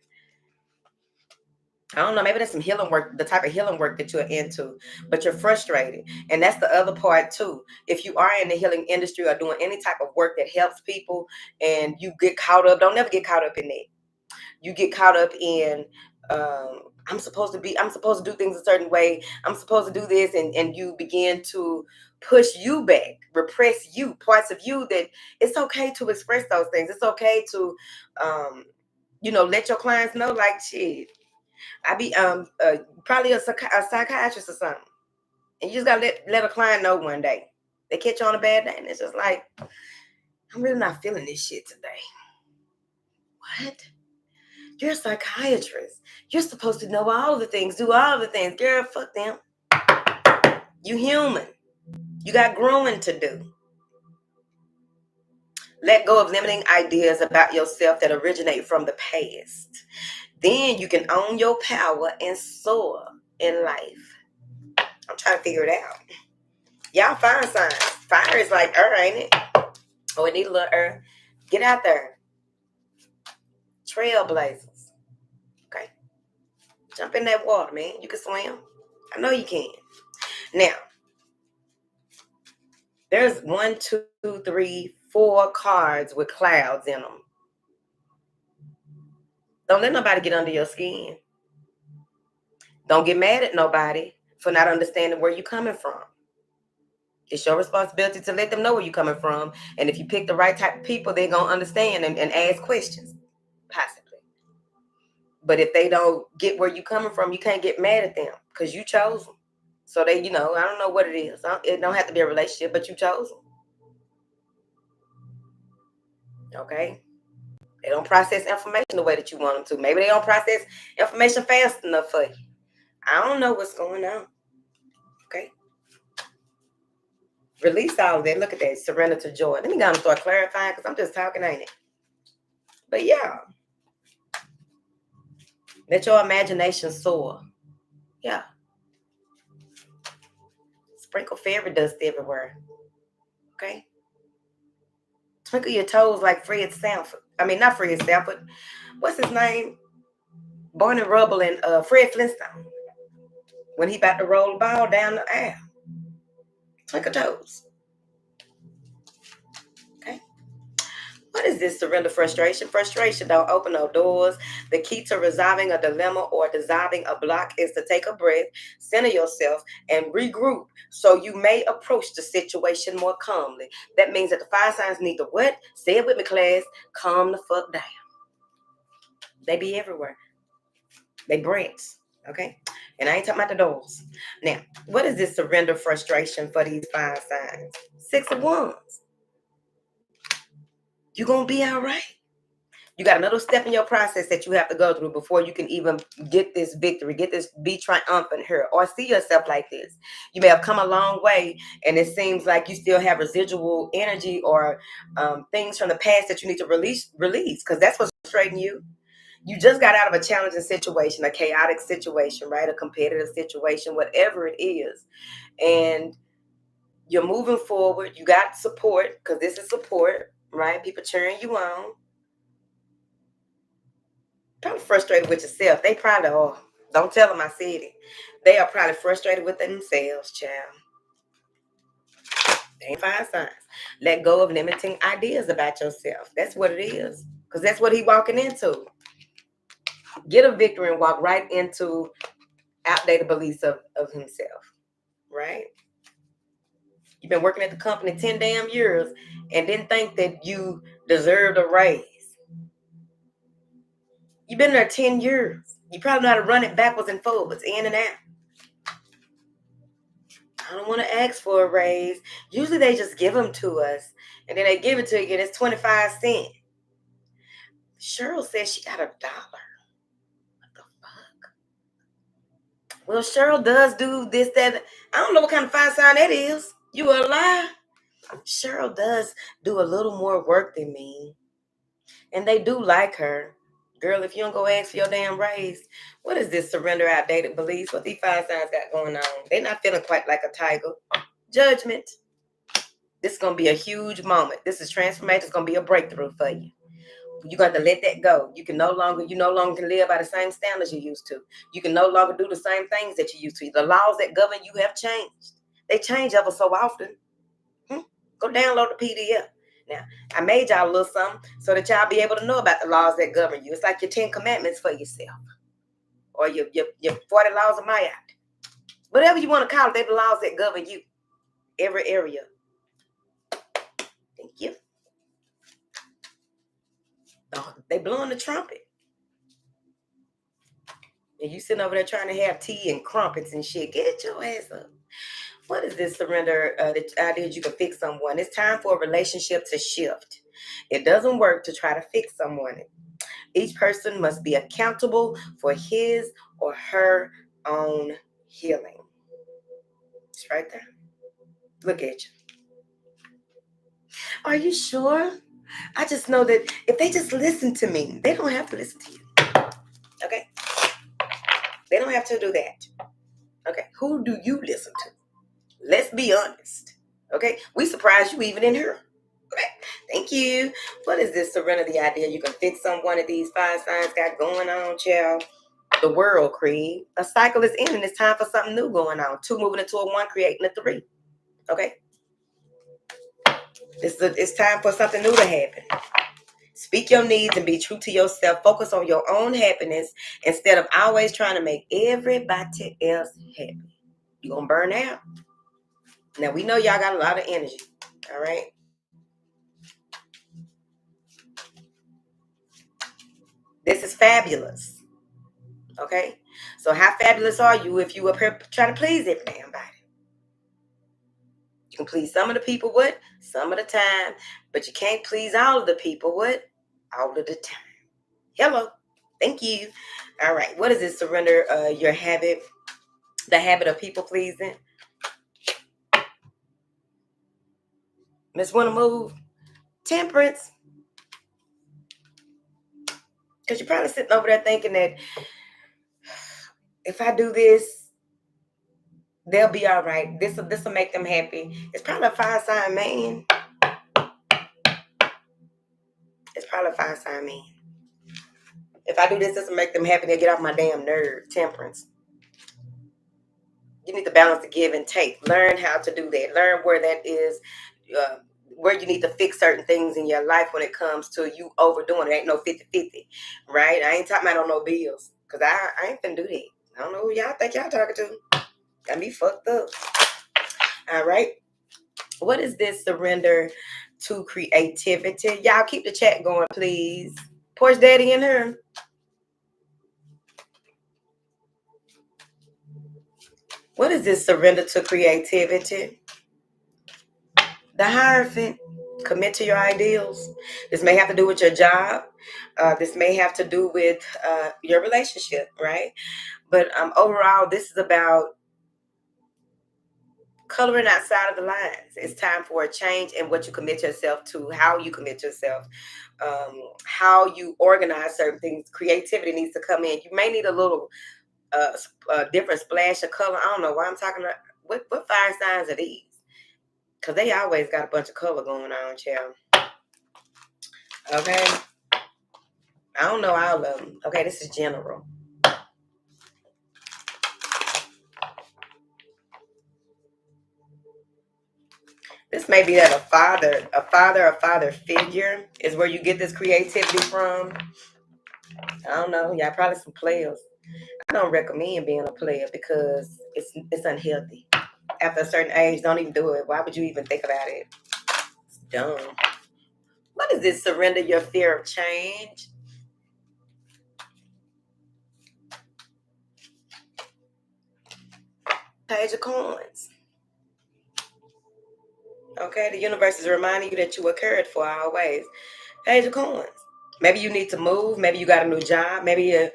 I don't know, maybe that's some healing work, the type of healing work that you're into, but you're frustrated. And that's the other part too. If you are in the healing industry or doing any type of work that helps people and you get caught up, don't never get caught up in that. You get caught up in, I'm supposed to do things a certain way. I'm supposed to do this. And you begin to push you back, repress you, parts of you that it's okay to express those things. It's okay to, let your clients know like, shit, I be probably a psychiatrist or something. And you just gotta let a client know one day. They catch you on a bad day and it's just like, I'm really not feeling this shit today. What? You're a psychiatrist. You're supposed to know all the things, do all the things. Girl, fuck them. You human. You got growing to do. Let go of limiting ideas about yourself that originate from the past. Then you can own your power and soar in life. I'm trying to figure it out. Y'all find signs. Fire is like air, ain't it? Oh, it need a little air. Get out there. Trailblazers. Okay. Jump in that water, man. You can swim. I know you can. Now, there's 1, 2, 3, 4 cards with clouds in them. Don't let nobody get under your skin. Don't get mad at nobody for not understanding where you're coming from. It's your responsibility to let them know where you're coming from. And if you pick the right type of people, they're going to understand and ask questions, possibly. But if they don't get where you're coming from, you can't get mad at them because you chose them. So they, I don't know what it is. It don't have to be a relationship, but you chose them. Okay? They don't process information the way that you want them to. Maybe they don't process information fast enough for you. I don't know what's going on. Okay? Release all of that. Look at that. Surrender to joy. Let me go and start clarifying because I'm just talking, ain't it? But yeah. Let your imagination soar. Yeah. Sprinkle fairy dust everywhere. Okay? Twinkle your toes like Fred Sanford. I mean, not Fred Sanford. What's his name? Barney Rubble and Fred Flintstone. When he about to roll the ball down the aisle. Twinkle toes. Okay? What is this? Surrender frustration. Frustration don't open no doors. The key to resolving a dilemma or dissolving a block is to take a breath, center yourself, and regroup so you may approach the situation more calmly. That means that the fire signs need to what? Say it with me, class. Calm the fuck down. They be everywhere. They brats. Okay? And I ain't talking about the doors. Now, what is this surrender frustration for these fire signs? 6 of Wands. You're going to be all right. You got another step in your process that you have to go through before you can even get this victory, be triumphant here, or see yourself like this. You may have come a long way, and it seems like you still have residual energy or things from the past that you need to release, because that's what's frustrating you. You just got out of a challenging situation, a chaotic situation, right? A competitive situation, whatever it is. And you're moving forward. You got support, because this is support, right? People cheering you on. Probably frustrated with yourself. They probably are. Don't tell them I said it. They are probably frustrated with themselves, child. They ain't fire signs. Let go of limiting ideas about yourself. That's what it is. Because that's what he walking into. Get a victory and walk right into outdated beliefs of himself. Right? You've been working at the company 10 damn years and didn't think that you deserved a raise. You've been there 10 years. You probably know how to run it backwards and forwards, in and out. I don't want to ask for a raise. Usually they just give them to us. And then they give it to you and it's 25 cents. Cheryl says she got $1. What the fuck? Well, Cheryl does do this, that. I don't know what kind of fire sign that is. You a lie? Cheryl does do a little more work than me. And they do like her. Girl, if you don't go ask for your damn raise, what is this surrender outdated beliefs? What these fire signs got going on? They're not feeling quite like a tiger. Judgment. This is going to be a huge moment. This is transformation. It's going to be a breakthrough for you. You're going to let that go. You no longer can live by the same standards you used to. You can no longer do the same things that you used to. The laws that govern you have changed. They change ever so often. Go download the PDF. Now, I made y'all a little something so that y'all be able to know about the laws that govern you. It's like your 10 commandments for yourself. Or your 40 laws of Mayat. Whatever you want to call it, they're the laws that govern you. Every area. Thank you. Oh, they blowing the trumpet. And you sitting over there trying to have tea and crumpets and shit. Get your ass up. What is this surrender? The idea you can fix someone. It's time for a relationship to shift. It doesn't work to try to fix someone. Each person must be accountable for his or her own healing. It's right there. Look at you. Are you sure? I just know that if they just listen to me, they don't have to listen to you. Okay? They don't have to do that. Okay? Who do you listen to? Let's be honest. Okay? We surprised you even in here. Okay? Thank you. What is this serenity idea? You can fix on one of these 5 signs got going on, child. The world, Creed. A cycle is ending. It's time for something new going on. 2 moving into a 1, creating a 3. Okay? It's time for something new to happen. Speak your needs and be true to yourself. Focus on your own happiness instead of always trying to make everybody else happy. You're going to burn out. Now, we know y'all got a lot of energy. All right? This is fabulous. Okay? So how fabulous are you if you up here trying to please every damn body? You can please some of the people, what? Some of the time. But you can't please all of the people, what? All of the time. Hello. Thank you. All right. What is this? Surrender your habit, the habit of people pleasing. Miss Wanna Move. Temperance. Because you're probably sitting over there thinking that if I do this, they'll be all right. This will make them happy. It's probably a 5-sign man. It's probably a 5-sign man. If I do this will make them happy. They'll get off my damn nerve. Temperance. You need to balance the give and take. Learn how to do that. Learn where that is, where you need to fix certain things in your life when it comes to you overdoing it. Ain't no 50-50, right? I ain't talking about on no bills, because I ain't finna do that. I don't know who y'all think y'all talking to. Got me fucked up. All right. What is this? Surrender to creativity. Y'all keep the chat going, please. Porch Daddy in her. What is this? Surrender to creativity. The Hierophant. Commit to your ideals. This may have to do with your job. This may have to do with your relationship, right? But overall, this is about coloring outside of the lines. It's time for a change in what you commit yourself to, how you commit yourself, how you organize certain things. Creativity needs to come in. You may need a little different splash of color. I don't know why I'm talking about. What 5 signs are these? Because they always got a bunch of color going on, child. Okay. I don't know all of them. Okay, this is general. This may be that a father figure is where you get this creativity from. I don't know. Y'all probably some players. I don't recommend being a player because it's unhealthy. After a certain age, don't even do it. Why would you even think about it? It's dumb. What is this? Surrender your fear of change. Page of coins. Okay, the universe is reminding you that you were cared for always. Page of coins. Maybe you need to move. Maybe you got a new job. Maybe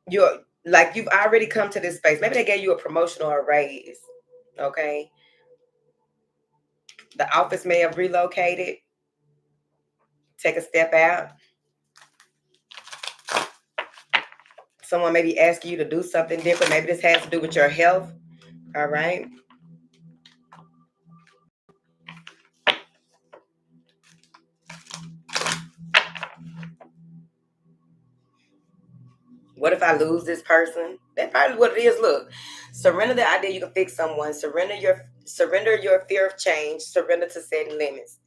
you're like you've already come to this space. Maybe they gave you a promotion or a raise. Okay. The office may have relocated. Take a step out. Someone may be asking you to do something different. Maybe this has to do with your health. All right. What if I lose this person? That's probably what it is. Look, surrender the idea you can fix someone. Surrender your fear of change. Surrender to setting limits.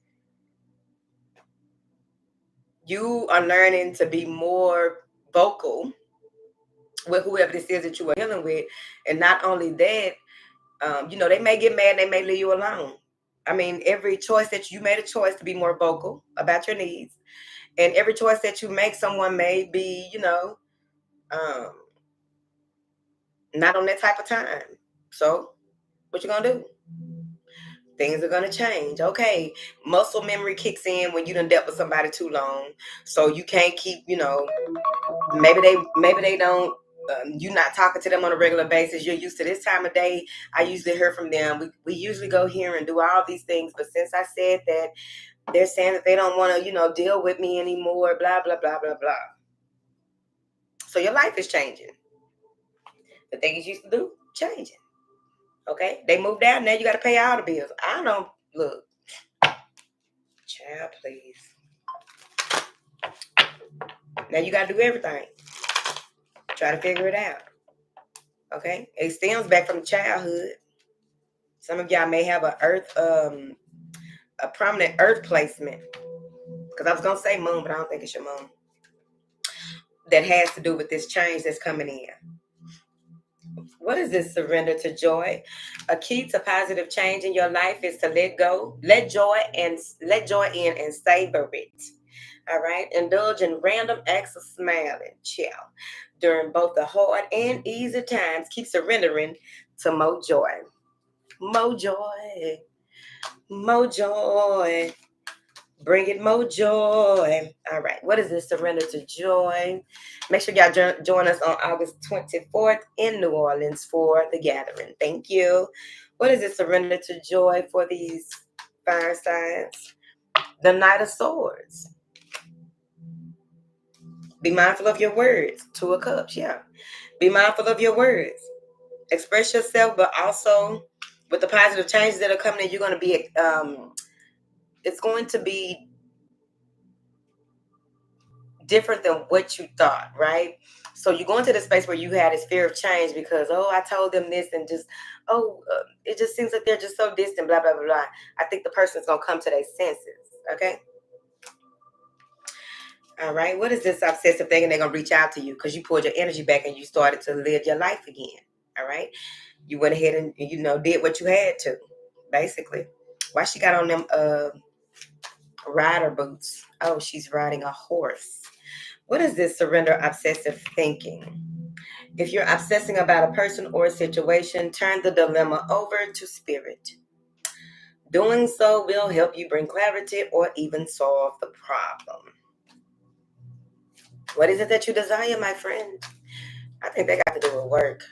You are learning to be more vocal with whoever this is that you are dealing with. And not only that, they may get mad and they may leave you alone. I mean, every choice that you made a choice to be more vocal about your needs. And every choice that you make, someone may be, um, not on that type of time. So what you gonna do? Things are gonna change. Okay. Muscle memory kicks in when you done dealt with somebody too long. So you can't keep, maybe they don't you're not talking to them on a regular basis. You're used to this time of day. I usually hear from them. We usually go here and do all these things. But since I said that, They're saying that they don't want to, deal with me anymore, blah, blah, blah, blah, blah. So your life is changing. The things you used to do, changing. Okay? They moved out, now you got to pay all the bills. I don't, look, child, please. Now you got to do everything. Try to figure it out. Okay? It stems back from childhood. Some of y'all may have a prominent earth placement. Because I was going to say moon, but I don't think it's your moon. That has to do with this change that's coming in. What is this surrender to joy? A key to positive change in your life is to let go, let joy in and savor it. All right. Indulge in random acts of smiling, chill. During both the hard and easy times, keep surrendering to more joy. More joy. More joy. Bring it more joy. All right. What is this surrender to joy? Make sure y'all join us on August 24th in New Orleans for the gathering. Thank you. What is this surrender to joy for these fire signs? The Knight of Swords. Be mindful of your words. Two of Cups. Yeah. Be mindful of your words. Express yourself, but also with the positive changes that are coming in, you're going to be, it's going to be different than what you thought, right? So you go into the space where you had this fear of change because, I told them this and just, it just seems like they're just so distant, blah, blah, blah, blah. I think the person's going to come to their senses, okay? All right. What is this obsessive thing? And they're going to reach out to you because you pulled your energy back and you started to live your life again, all right? You went ahead and, did what you had to, basically. Why she got on them rider boots? Oh, she's riding a horse. What is this surrender obsessive thinking? If you're obsessing about a person or a situation, turn the dilemma over to spirit. Doing so will help you bring clarity or even solve the problem. What is it that you desire, my friend? I think they got to do with work,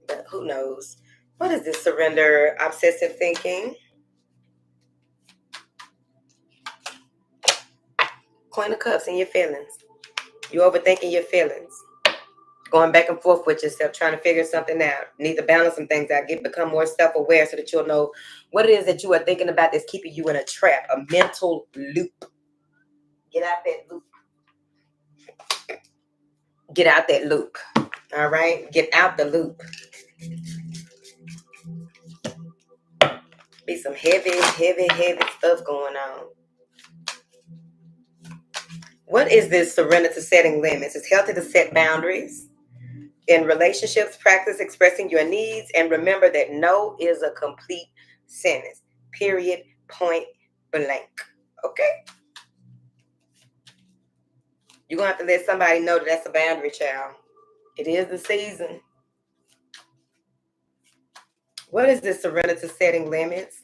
but who knows? What is this surrender obsessive thinking? Queen of Cups in your feelings. You overthinking your feelings. Going back and forth with yourself, trying to figure something out. Need to balance some things out. Become more self-aware so that you'll know what it is that you are thinking about that's keeping you in a trap, a mental loop. Get out that loop. Get out that loop. All right? Get out the loop. Be some heavy, heavy, heavy stuff going on. What is this surrender to setting limits? It's healthy to set boundaries. In relationships, practice expressing your needs and remember that no is a complete sentence. Period. Point blank. Okay? You're going to have to let somebody know that that's a boundary, child. It is the season. What is this surrender to setting limits?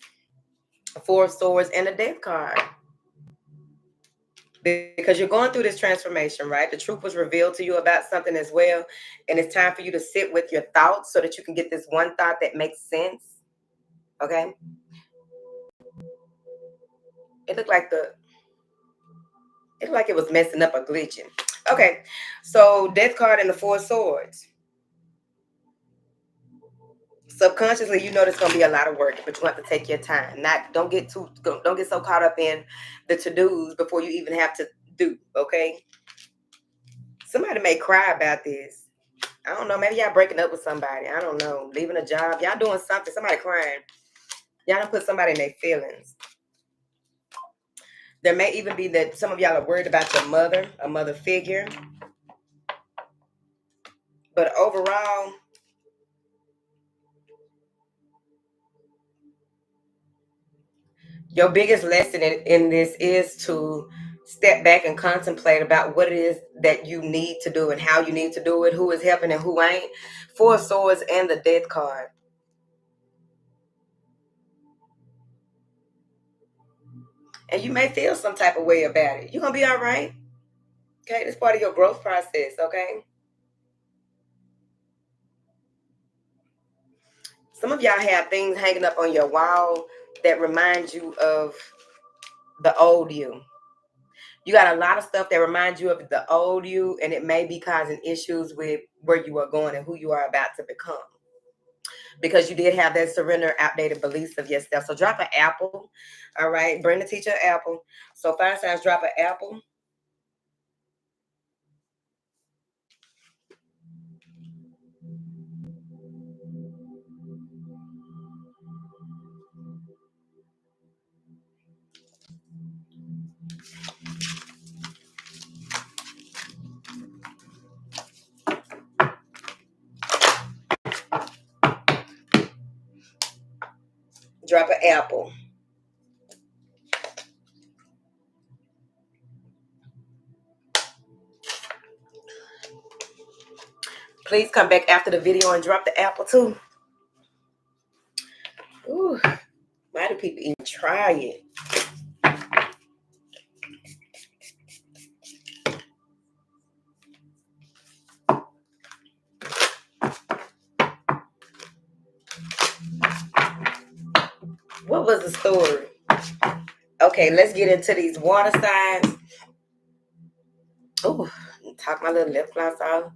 Four of Swords and a Death card. Because you're going through this transformation, right? The truth was revealed to you about something as well. And it's time for you to sit with your thoughts so that you can get this one thought that makes sense. Okay? It looked like it was messing up or glitching. Okay. So Death card and the Four of Swords. Subconsciously, you know there's gonna be a lot of work, but you have to take your time. Don't get so caught up in the to-dos before you even have to do. Okay. Somebody may cry about this. I don't know. Maybe y'all breaking up with somebody. I don't know. Leaving a job. Y'all doing something. Somebody crying. Y'all don't put somebody in their feelings. There may even be that some of y'all are worried about your mother, a mother figure. But overall, your biggest lesson in this is to step back and contemplate about what it is that you need to do and how you need to do it, who is helping and who ain't. Four of Swords and the Death card. And you may feel some type of way about it. You're going to be all right. Okay, that's part of your growth process, okay? Some of y'all have things hanging up on your wall that remind you of the old you. You got a lot of stuff that reminds you of the old you, and it may be causing issues with where you are going and who you are about to become. Because you did have that surrender, outdated beliefs of yourself. So drop an apple. All right. Bring the teacher an apple. So fire signs, drop an apple. Drop an apple. Please come back after the video and drop the apple too. Ooh, why do people even try it? What was the story? Okay, let's get into these water signs. Ooh, talk my little lip gloss off.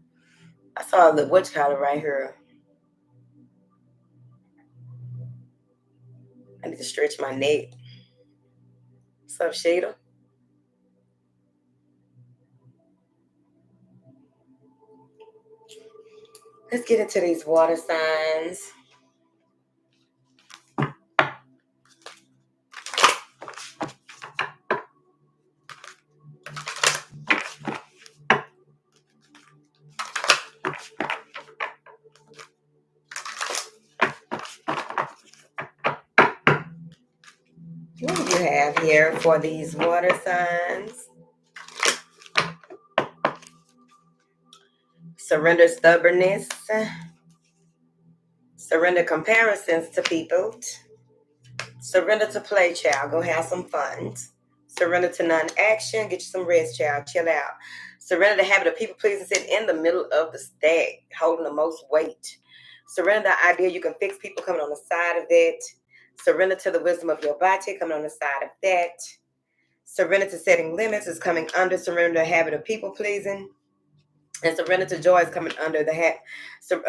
I saw a little witch collar right here. I need to stretch my neck. What's up, Sheeta? Let's get into these water signs. What do you have here for these water signs? Surrender stubbornness. Surrender comparisons to people. Surrender to play, child. Go have some fun. Surrender to non-action. Get you some rest, child. Chill out. Surrender the habit of people pleasing, sitting in the middle of the stack, holding the most weight. Surrender the idea you can fix people, coming on the side of that. Surrender to the wisdom of your body, coming on the side of that. Surrender to setting limits is coming under. Surrender the habit of people pleasing. And surrender to joy is coming under the hat. So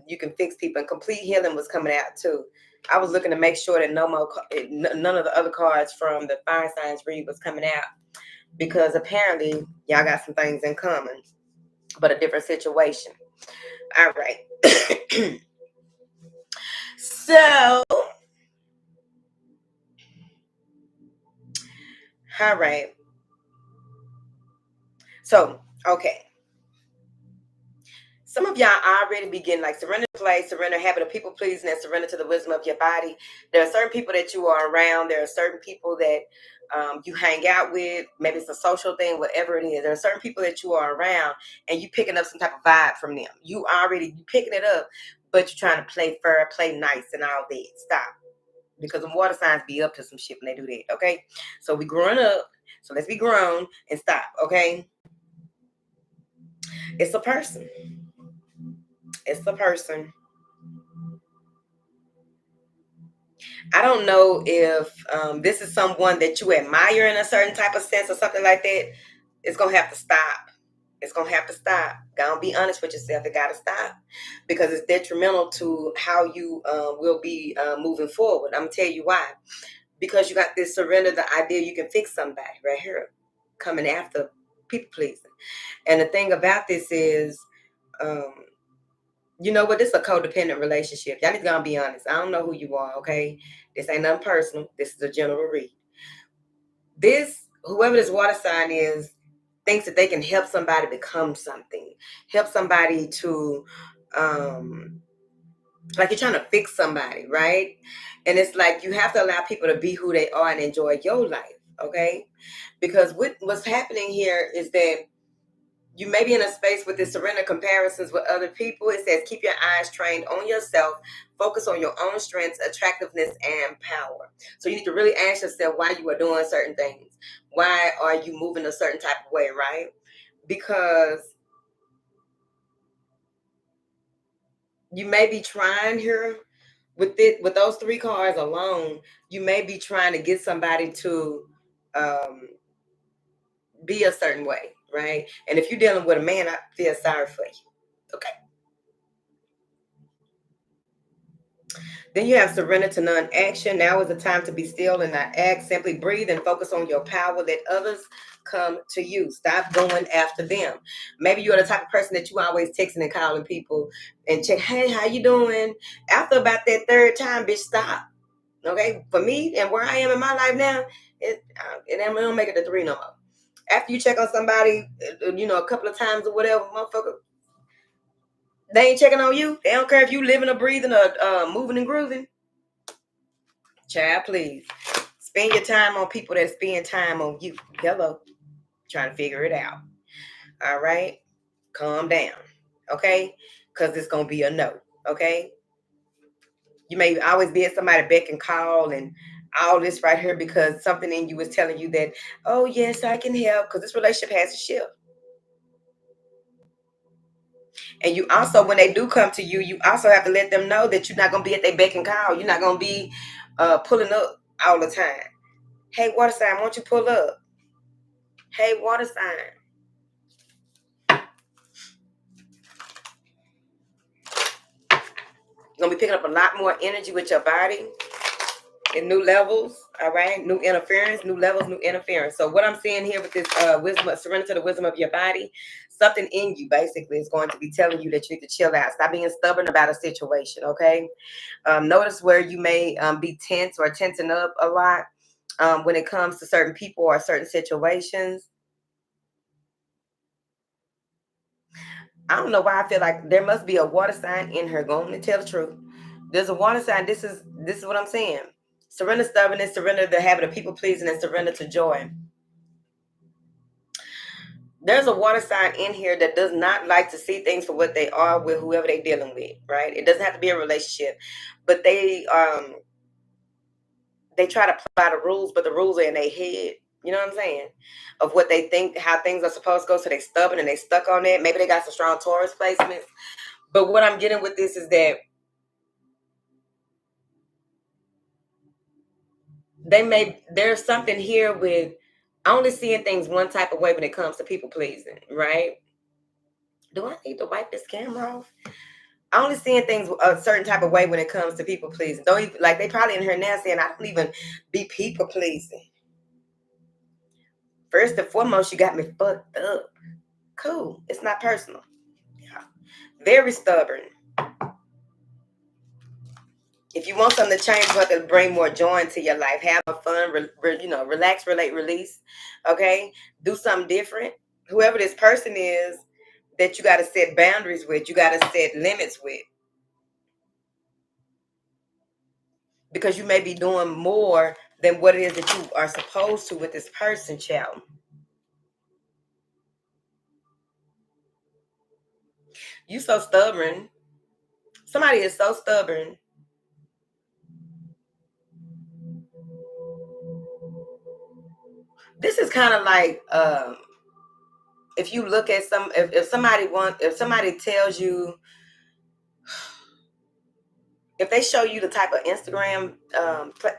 you can fix people. And complete healing was coming out too. I was looking to make sure that none of the other cards from the fire signs read was coming out, because apparently y'all got some things in common, but a different situation. All right. So, all right. So, okay. Some of y'all already begin like surrender to play, surrender habit of people pleasing, and surrender to the wisdom of your body. There are certain people that you are around. There are certain people that you hang out with. Maybe it's a social thing, whatever it is. There are certain people that you are around, and you picking up some type of vibe from them. You picking it up, but you're trying to play fair, play nice, and all that. Stop, because the water signs be up to some shit when they do that. Okay, so we growing up, so let's be grown and stop. Okay, it's a person. It's a person. I don't know if this is someone that you admire in a certain type of sense or something like that. It's going to have to stop. It's going to have to stop. Gotta be honest with yourself. It got to stop, because it's detrimental to how you will be moving forward. I'm going to tell you why. Because you got this surrender, the idea you can fix somebody right here, coming after people pleasing. And the thing about this is, you know what? This is a codependent relationship. Y'all need to go and be honest. I don't know who you are, okay? This ain't nothing personal. This is a general read. Whoever this water sign is, thinks that they can help somebody become something. Help somebody to, like you're trying to fix somebody, right? And it's like you have to allow people to be who they are and enjoy your life, okay? Because what's happening here is that you may be in a space with this surrender comparisons with other people. It says, keep your eyes trained on yourself. Focus on your own strengths, attractiveness, and power. So you need to really ask yourself why you are doing certain things. Why are you moving a certain type of way, right? Because you may be trying here with those three cards alone. You may be trying to get somebody to be a certain way, right? And if you're dealing with a man, I feel sorry for you. Okay. Then you have surrender to non-action. Now is the time to be still and not act. Simply breathe and focus on your power. Let others come to you. Stop going after them. Maybe you're the type of person that you always texting and calling people and check, hey, how you doing? After about that third time, bitch, stop. Okay? For me and where I am in my life now, it don't make it to 3 no more. After you check on somebody, a couple of times or whatever, motherfucker, they ain't checking on you. They don't care if you living or breathing or moving and grooving. Child, please. Spend your time on people that spend time on you. Hello. Trying to figure it out. All right. Calm down. Okay. Because it's going to be a no. Okay. You may always be at somebody beck and call and all this right here because something in you is telling you that, oh, yes, I can help, because this relationship has to shift. And you also, when they do come to you, you also have to let them know that you're not going to be at their beck and call. You're not going to be pulling up all the time. Hey, water sign, won't you pull up? Hey, water sign. You're going to be picking up a lot more energy with your body in new levels, all right? New interference, new levels, new interference. So what I'm seeing here with this wisdom, surrender to the wisdom of your body, something in you basically is going to be telling you that you need to chill out. Stop being stubborn about a situation, okay? Notice where you may be tense or tensing up a lot when it comes to certain people or certain situations. I don't know why I feel like there must be a water sign in her. Going to tell the truth. There's a water sign. This is what I'm saying. Surrender stubbornness, surrender the habit of people pleasing, and surrender to joy. There's a water sign in here that does not like to see things for what they are with whoever they're dealing with, right? It doesn't have to be a relationship, but they try to apply the rules, but the rules are in their head. You know what I'm saying? Of what they think, how things are supposed to go. So they stubborn and they stuck on it. Maybe they got some strong Taurus placements. But what I'm getting with this is that there's something here with only seeing things one type of way when it comes to people pleasing, right? Do I need to wipe this camera off? I only seeing things a certain type of way when it comes to people pleasing. Don't even, like, they probably in here now saying, I don't even be people pleasing. First and foremost, you got me fucked up. Cool. It's not personal. Yeah. Very stubborn. If you want something to change, you have to bring more joy into your life. Have fun, relax, relate, release. Okay? Do something different. Whoever this person is that you got to set boundaries with, you got to set limits with. Because you may be doing more than what it is that you are supposed to with this person, child. You so stubborn. Somebody is so stubborn. This is kind of like if you look at if somebody tells you, if they show you the type of Instagram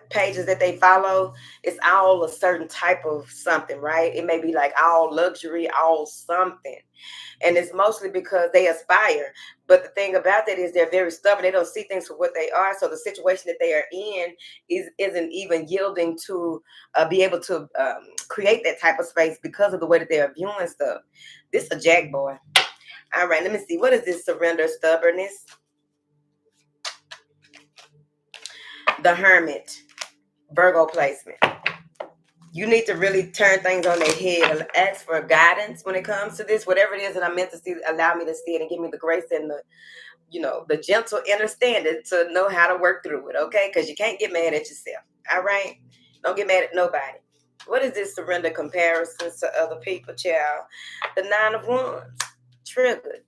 pages that they follow, it's all a certain type of something, right? It may be like all luxury, all something. And it's mostly because they aspire. But the thing about that is they're very stubborn. They don't see things for what they are. So the situation that they are in isn't even yielding to be able to create that type of space because of the way that they are viewing stuff. This is a jack boy. All right, let me see. What is this surrender stubbornness? The Hermit, Virgo placement. You need to really turn things on their head and ask for guidance when it comes to this. Whatever it is that I'm meant to see, allow me to see it and give me the grace and the gentle understanding to know how to work through it, okay? Because you can't get mad at yourself, all right? Don't get mad at nobody. What is this surrender comparisons to other people, child? The 9 of Wands, triggered.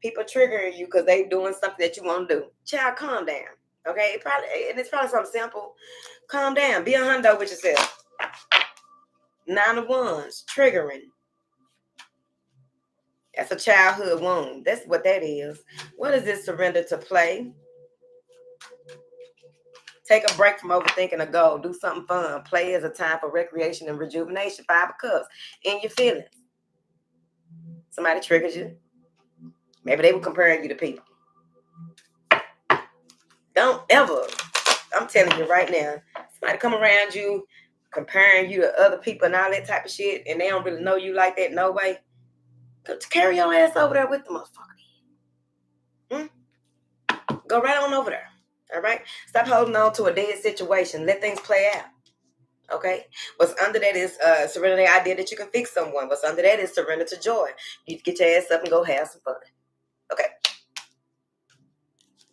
People triggering you because they doing something that you want to do. Child, calm down, okay? It's probably something simple. Calm down. Be a hundo with yourself. 9 of Wands, triggering. That's a childhood wound. That's what that is. What is this surrender to play? Take a break from overthinking a goal. Do something fun. Play is a time for recreation and rejuvenation. 5 of Cups. In your feelings. Somebody triggers you. Maybe they were comparing you to people. Don't ever, I'm telling you right now, somebody come around you, comparing you to other people and all that type of shit, and they don't really know you like that, no way. Go carry your ass over there with the motherfucker. Go right on over there. All right? Stop holding on to a dead situation. Let things play out. Okay? What's under that is surrender the idea that you can fix someone. What's under that is surrender to joy. You get your ass up and go have some fun. Okay?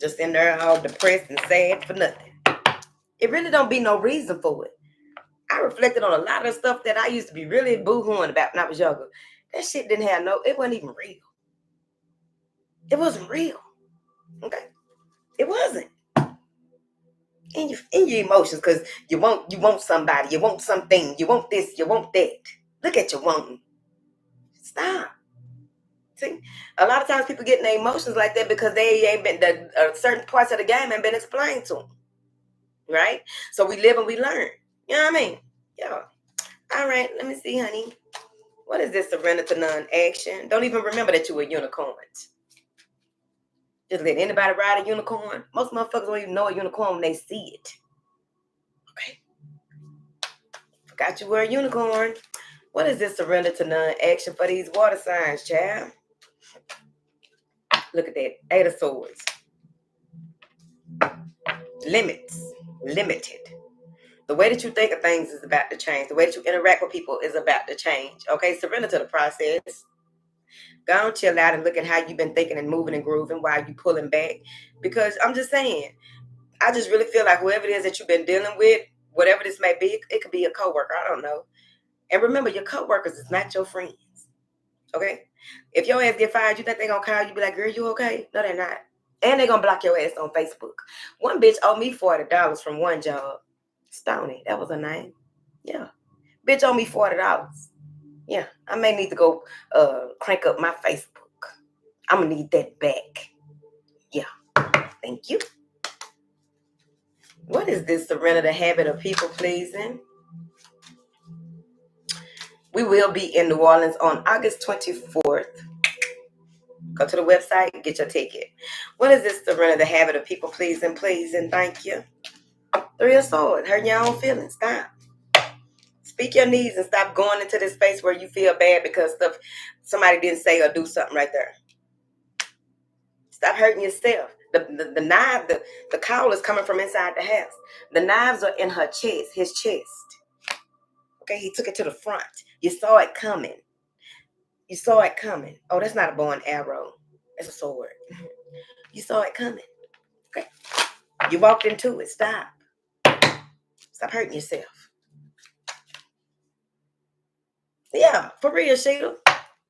Just in there all depressed and sad for nothing. It really don't be no reason for it. I reflected on a lot of stuff that I used to be really boo-hooing about when I was younger. That shit didn't have it wasn't even real. It wasn't real. Okay? It wasn't. In your emotions, because you want somebody, you want something, you want this, you want that. Look at you wanting. Stop. See, a lot of times people get in their emotions like that because they ain't been certain parts of the game ain't been explained to them, right? So we live and we learn. You know what I mean? Yeah. All right. Let me see, honey. What is this? Surrender to non-action. Don't even remember that you were unicorns. Just let anybody ride a unicorn. Most motherfuckers don't even know a unicorn when they see it. Okay. Forgot you were a unicorn. What is this? Surrender to non-action for these water signs, child? Look at that. 8 of Swords. Limits. Limited. The way that you think of things is about to change. The way that you interact with people is about to change. Okay, surrender to the process. Go on, chill out and look at how you've been thinking and moving and grooving while you pulling back. Because I'm just saying, I just really feel like whoever it is that you've been dealing with, whatever this may be, it could be a coworker. I don't know. And remember, your coworkers is not your friends. Okay? If your ass get fired, you think they're going to call you be like, girl, you okay? No, they're not. And they're going to block your ass on Facebook. One bitch owed me $40 from one job. Stony, that was her name. Yeah. Bitch owed me $40. Yeah. I may need to go crank up my Facebook. I'm going to need that back. Yeah. Thank you. What is this? Surrender the habit of people pleasing. We will be in New Orleans on August 24th. Go to the website and get your ticket. What is this? Surrender the habit of people pleasing, pleasing. Thank you. 3 of Swords. Hurting your own feelings. Stop. Speak your needs and stop going into this space where you feel bad because somebody didn't say or do something right there. Stop hurting yourself. The knife, the cowl is coming from inside the house. The knives are in her chest, his chest. Okay, he took it to the front. You saw it coming. You saw it coming. Oh, that's not a bow and arrow. It's a sword. You saw it coming. Okay. You walked into it. Stop. Stop hurting yourself. Yeah, for real, Sheila.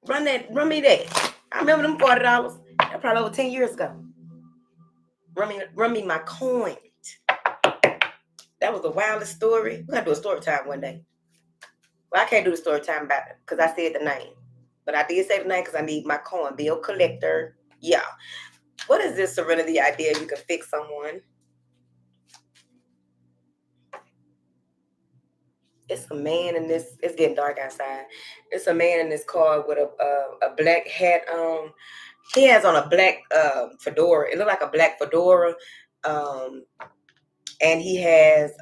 Run me that. I remember them $40. That probably over 10 years ago. Run me my coin. That was the wildest story. We're gonna do a story time one day. Well, I can't do the story time about it because I said the name. But I did say the name because I need my coin. Bill collector. Yeah. What is this? Surrender the idea you can fix someone. It's a man in this. It's getting dark outside. It's a man in this car with a black hat on. He has on a black fedora. It looked like a black fedora. And he has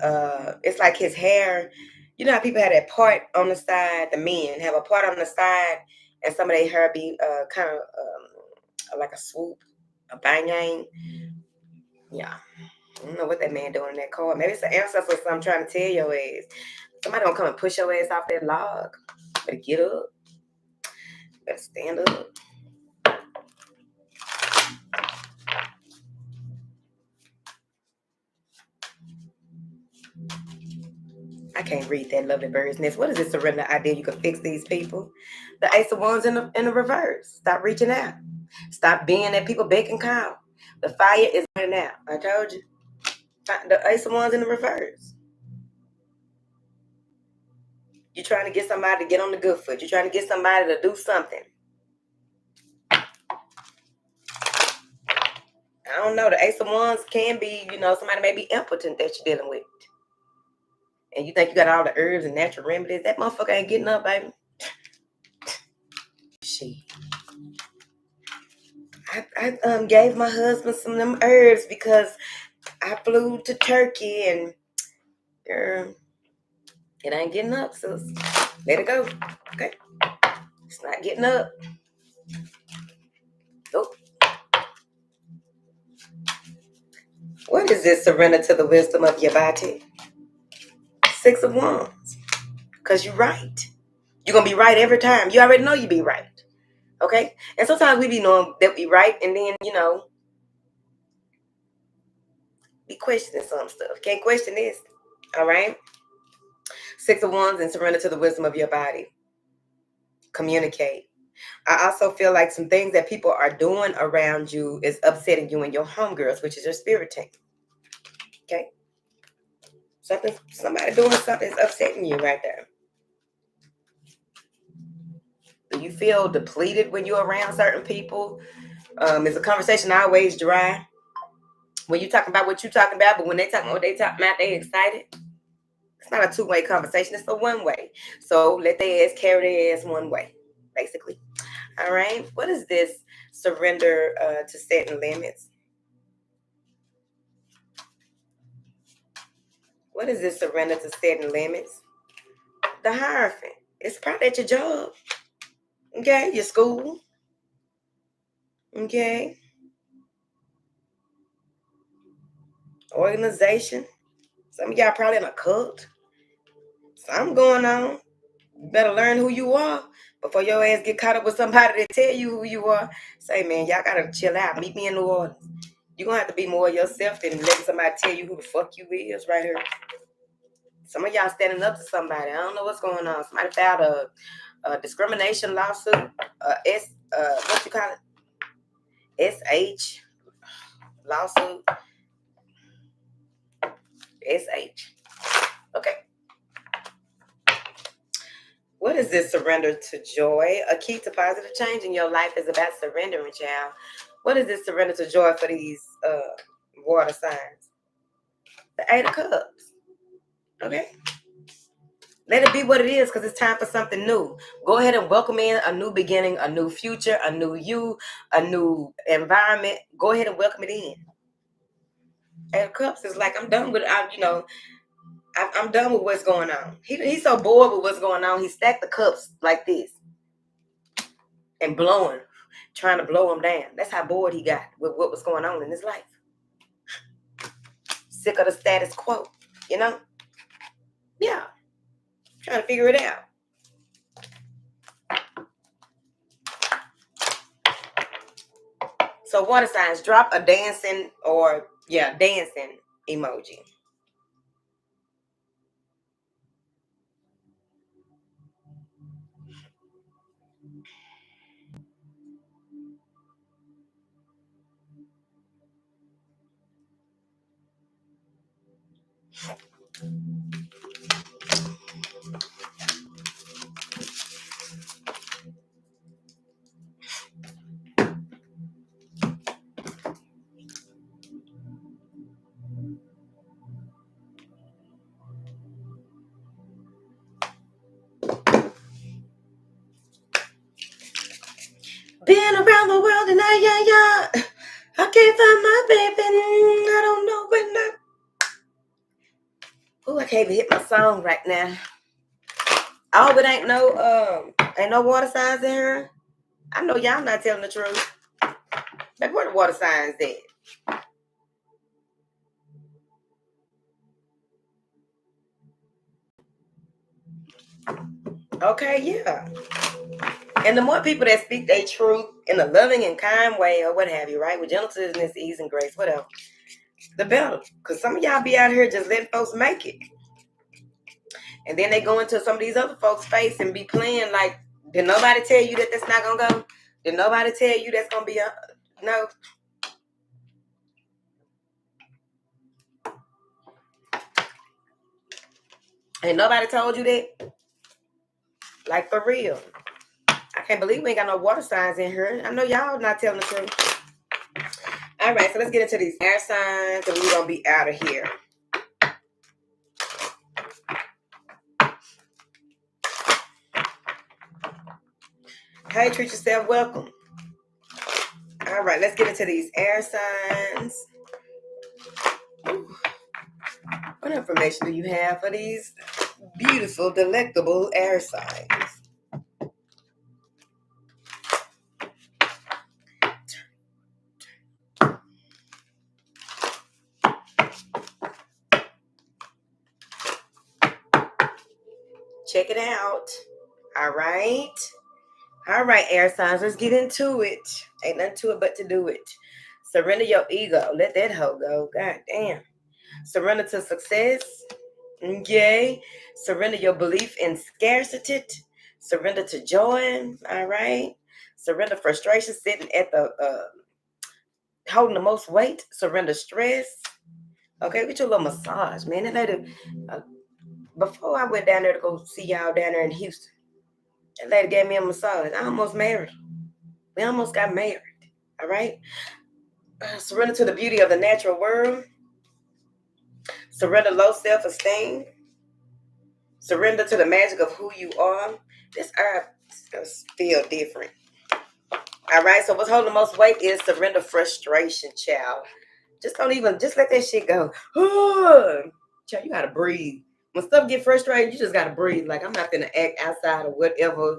it's like his hair. You know how people have that part on the side. The men have a part on the side, and some of their hair be kind of like a swoop, a bang. Yeah. I don't know what that man doing in that car. Maybe it's an ancestor or something trying to tell your ass. Somebody gonna come and push your ass off that log. Better get up. Better stand up. I can't read that lovely bird's nest. What is this? Surrender idea you can fix these people? The Ace of Wands in the reverse. Stop reaching out. Stop being that people beck and call. The fire is burning out. I told you. The Ace of Wands in the reverse. You're trying to get somebody to get on the good foot. You're trying to get somebody to do something. I don't know. The Ace of Wands can be, somebody may be impotent that you're dealing with. And you think you got all the herbs and natural remedies. That motherfucker ain't getting up, baby. Shit. I gave my husband some of them herbs because I flew to Turkey and girl, it ain't getting up, sis. Let it go. Okay. It's not getting up. Nope. What is this? Surrender to the wisdom of your body. 6 of Wands. Because you're right. You're going to be right every time. You already know you be right. Okay? And sometimes we be knowing that we right and then, be questioning some stuff. Can't question this. All right? 6 of Wands and surrender to the wisdom of your body. Communicate. I also feel like some things that people are doing around you is upsetting you and your homegirls, which is your spirit team. Okay? Somebody doing something is upsetting you right there. Do you feel depleted when you're around certain people? Is the conversation always dry? When you talking about what you talking about, but when they talking what they talking about, they excited? It's not a two-way conversation. It's a one-way. So let their ass carry their ass one way, basically. All right. What is this? Surrender to setting limits. What is this? Surrender to setting limits. The Hierophant. It's probably at your job. Okay. Your school. Okay. Organization. Some of y'all probably in a cult. Something going on. You better learn who you are before your ass get caught up with somebody that tell you who you are. Say, man, y'all gotta chill out. Meet me in New Orleans. You're gonna have to be more yourself than letting somebody tell you who the fuck you is right here. Some of y'all standing up to somebody. I don't know what's going on. Somebody filed a discrimination lawsuit. What you call it? SH lawsuit. SH. Okay. What is this? Surrender to joy. A key to positive change in your life is about surrendering, child. What is this? Surrender to joy for these water signs? The 8 of Cups. Okay. Let it be what it is because it's time for something new. Go ahead and welcome in a new beginning, a new future, a new you, a new environment. Go ahead and welcome it in. 8 of Cups is like, I'm done with I'm done with what's going on. He's so bored with what's going on. He stacked the cups like this and trying to blow them down. That's how bored he got with what was going on in his life. Sick of the status quo, Yeah. Trying to figure it out. So water signs, drop a dancing dancing emoji. Been around the world and I can't find my baby. I don't know when I can't even hit my song right now. Oh, but ain't no water signs in here. I know y'all not telling the truth. Like, where the water signs at? Okay, yeah. And the more people that speak their truth in a loving and kind way or what have you, right? With gentleness, ease, and grace, whatever, the better. Because some of y'all be out here just letting folks make it. And then they go into some of these other folks' face and be playing like, did nobody tell you that that's not going to go? Did nobody tell you that's going to be no? Ain't nobody told you that? Like, for real. I can't believe we ain't got no water signs in here. I know y'all not telling the truth. All right, so let's get into these air signs, and we're going to be out of here. Hey, treat yourself, welcome. All right, let's get into these air signs. Ooh. What information do you have for these beautiful, delectable air signs? Check it out. All right. All right, air signs, let's get into it. Ain't nothing to it but to do it. Surrender your ego. Let that hoe go. God damn. Surrender to success. Okay. Surrender your belief in scarcity. Surrender to joy. All right. Surrender frustration, sitting at the holding the most weight. Surrender stress. Okay, get your little massage, man. That lady, before I went down there to go see y'all down there in Houston, that lady gave me a massage. I almost married her. We almost got married. All right. Surrender to the beauty of the natural world. Surrender low self-esteem. Surrender to the magic of who you are. This earth is still different. All right. So what's holding the most weight is surrender frustration, child. Just let that shit go. Child, you gotta breathe. When stuff get frustrated, you just gotta breathe. Like, I'm not gonna act outside of whatever,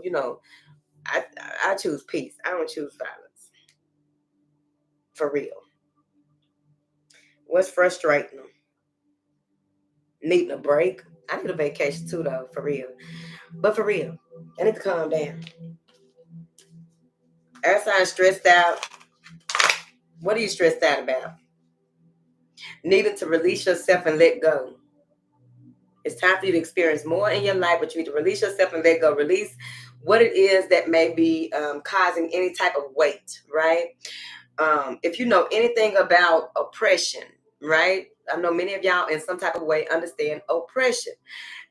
I choose peace. I don't choose violence. For real. What's frustrating them? Needing a break. I need a vacation too, though, for real. But for real, I need to calm down. Air sign stressed out. What are you stressed out about? Needing to release yourself and let go. It's time for you to experience more in your life, but you need to release yourself and let go. Release what it is that may be causing any type of weight, right? If you know anything about oppression, right? I know many of y'all in some type of way understand oppression.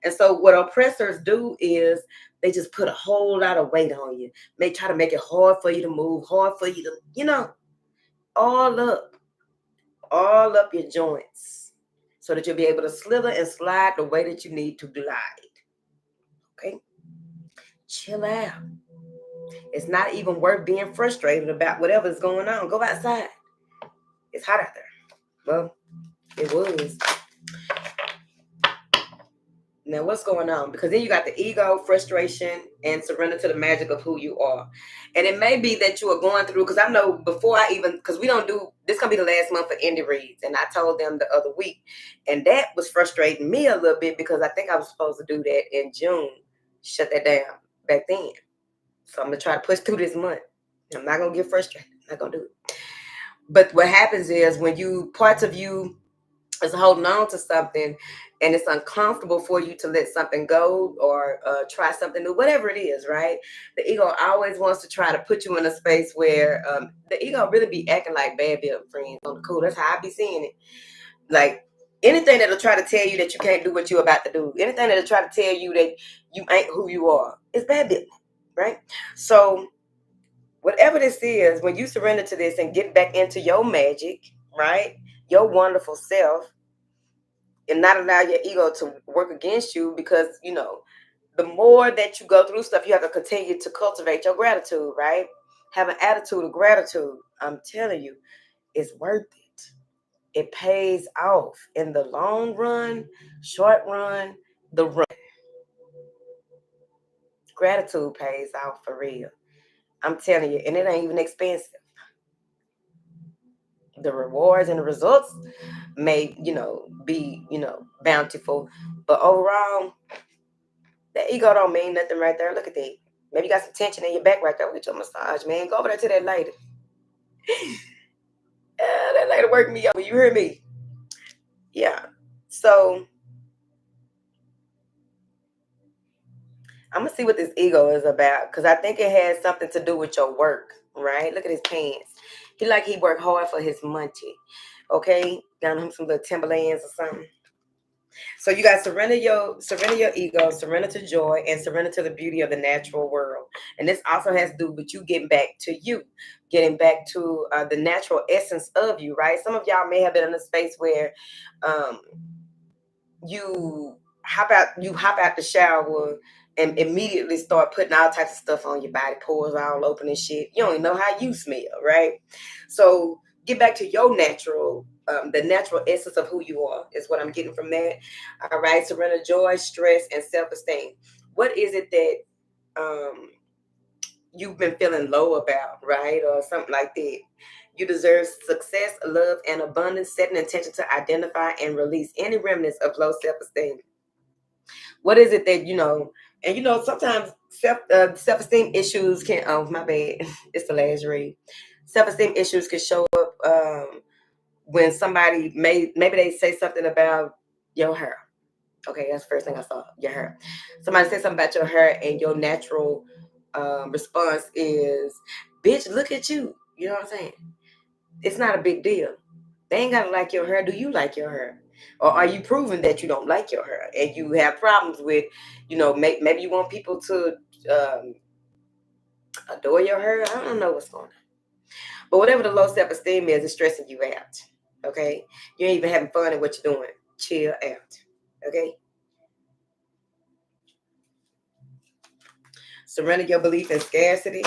And so what oppressors do is they just put a whole lot of weight on you. They try to make it hard for you to move, hard for you to, all up your joints so that you'll be able to slither and slide the way that you need to glide. Okay? Chill out. It's not even worth being frustrated about whatever's going on. Go outside. It's hot out there. Well, it was. Now, what's going on? Because then you got the ego, frustration, and surrender to the magic of who you are. And it may be that you are going through, because I know because we don't do, this going to be the last month for indie reads. And I told them the other week. And that was frustrating me a little bit because I think I was supposed to do that in June. Shut that down back then. So I'm going to try to push through this month. I'm not going to get frustrated. I'm not going to do it. But what happens is when parts of you is holding on to something and it's uncomfortable for you to let something go or try something new, whatever it is, right? The ego always wants to try to put you in a space where the ego really be acting like bad built friends on the cool. That's how I be seeing it. Like anything that'll try to tell you that you can't do what you're about to do, anything that'll try to tell you that you ain't who you are, it's bad built, right? So whatever this is, when you surrender to this and get back into your magic, right? Your wonderful self, and not allow your ego to work against you, because the more that you go through stuff, you have to continue to cultivate your gratitude, right? Have an attitude of gratitude. I'm telling you, it's worth it. It pays off in the long run, short run, the run. Gratitude pays off for real. I'm telling you, and it ain't even expensive. The rewards and the results may, be, bountiful, but overall, that ego don't mean nothing right there. Look at that. Maybe you got some tension in your back right there. Get your massage, man. Go over there to that lady. That lady worked me over. You hear me? Yeah. So I'm gonna see what this ego is about, because I think it has something to do with your work, right? Look at his pants. He worked hard for his money. Okay, got him some little Timberlands or something. So you got surrender your ego, surrender to joy, and surrender to the beauty of the natural world. And this also has to do with you getting back to you, getting back to the natural essence of you, right? Some of y'all may have been in a space where um, you hop out the shower and immediately start putting all types of stuff on your body, pores all open and shit. You don't even know how you smell, right? So get back to your natural, the natural essence of who you are is what I'm getting from that. All right, surrender joy, stress, and self-esteem. What is it that you've been feeling low about, right? Or something like that. You deserve success, love, and abundance. Set an intention to identify and release any remnants of low self-esteem. What is it that and sometimes self-esteem issues can, oh my bad, it's the last read. Self-esteem issues can show up when somebody maybe they say something about your hair. Okay, that's the first thing I saw, your hair. Somebody said something about your hair and your natural response is, bitch, look at you. You know what I'm saying? It's not a big deal. They ain't gotta like your hair. Do you like your hair? Or are you proving that you don't like your hair and you have problems with, maybe you want people to um, adore your hair? I don't know what's going on. But whatever the low self-esteem is, it's stressing you out. Okay? You ain't even having fun at what you're doing. Chill out. Okay? Surrender your belief in scarcity.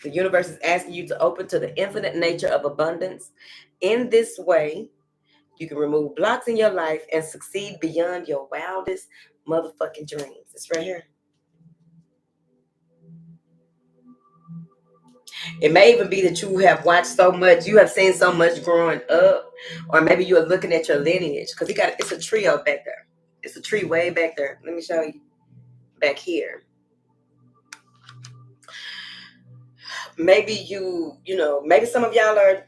The universe is asking you to open to the infinite nature of abundance. In this way, you can remove blocks in your life and succeed beyond your wildest motherfucking dreams. It's right here. It may even be that you have watched so much, you have seen so much growing up, or maybe you are looking at your lineage because it's a trio back there. It's a tree way back there. Let me show you back here. Maybe maybe some of y'all are,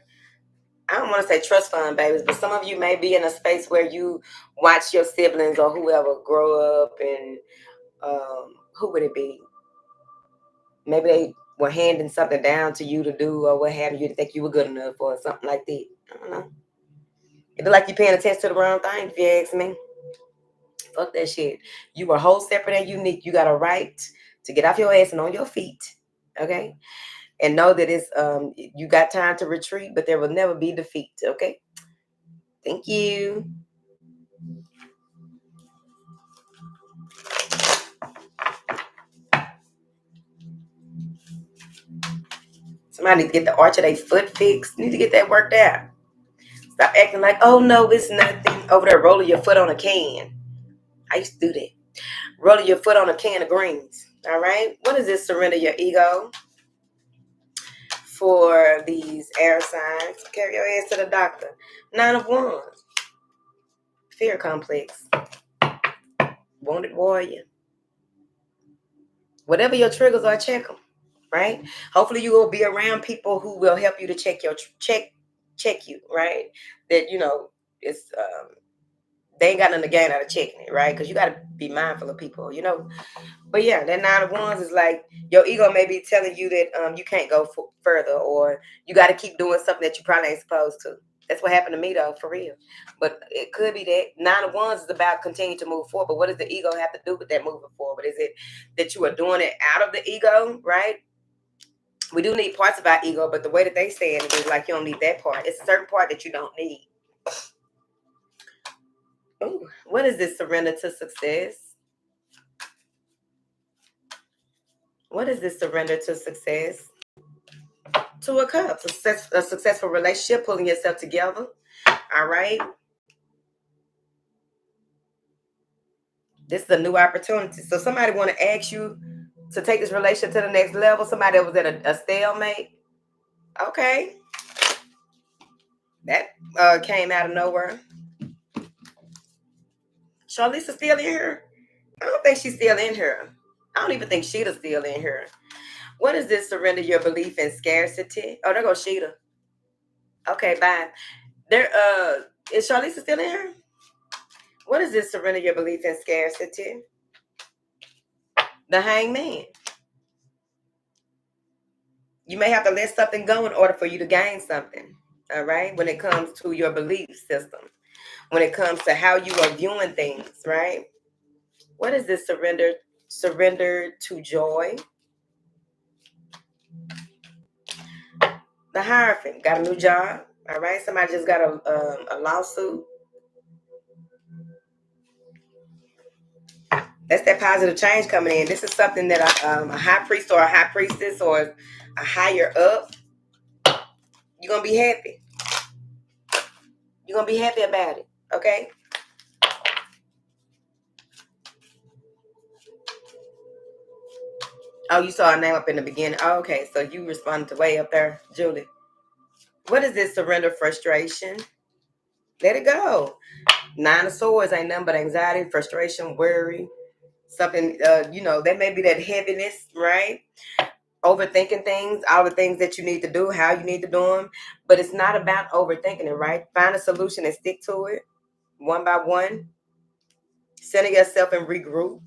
I don't want to say trust fund babies, but some of you may be in a space where you watch your siblings or whoever grow up, and who would it be? Maybe they were handing something down to you to do or what have you to think you were good enough or something like that. I don't know. It look like you're paying attention to the wrong thing, if you ask me. Fuck that shit. You are whole, separate, and unique. You got a right to get off your ass and on your feet. Okay? And know that it's you got time to retreat, but there will never be defeat. Okay? Thank you. Somebody need to get the arch of their foot fixed. Need to get that worked out. Stop acting like, oh no, it's nothing. Over there rolling your foot on a can. I used to do that. Rolling your foot on a can of greens. All right. What is this? Surrender your ego. For these air signs, carry your ass to the doctor. 9 of Wands. Fear complex. Wounded warrior. Whatever your triggers are, check them. Right. Hopefully you will be around people who will help you to check you. Right. That it's they ain't got nothing to gain out of checking it. Right. Because you got to be mindful of people. But yeah, that 9 of Wands is like your ego may be telling you that you can't go further, or you got to keep doing something that you probably ain't supposed to. That's what happened to me though, for real. But it could be that 9 of Wands is about continuing to move forward. But what does the ego have to do with that moving forward? Is it that you are doing it out of the ego, right? We do need parts of our ego, but the way that they say it is like you don't need that part. It's a certain part that you don't need. Ooh, what is this? Surrender to success. What is this? Surrender to success? 2 of Cups, a successful relationship, pulling yourself together. All right. This is a new opportunity. So somebody want to ask you to take this relationship to the next level. Somebody that was at a stalemate. Okay. That came out of nowhere. Charlize's still in here? I don't think she's still in here. I don't even think Sheeta's still in here. What is this? Surrender your belief in scarcity. Oh, there goes Sheeta. Okay, bye. There is Charlize still in here? What is this? Surrender your belief in scarcity. The Hangman. You may have to let something go in order for you to gain something. All right. When it comes to your belief system. when it comes to how you are viewing things, right? What is this surrender? Surrender to joy. The Hierophant got a new job. All right. Somebody just got a lawsuit. That's that positive change coming in. This is something that a high priest or a high priestess or a higher up, you're going to be happy. You're going to be happy about it. Okay. Oh, you saw a name up in the beginning. Oh, okay. So you responded to way up there, Julie. What is this? Surrender, frustration. Let it go. Nine of Swords ain't nothing but anxiety, frustration, worry. Something, that may be that heaviness, right? Overthinking things, all the things that you need to do, how you need to do them. But it's not about overthinking it, right? Find a solution and stick to it one by one. Center yourself and regroup.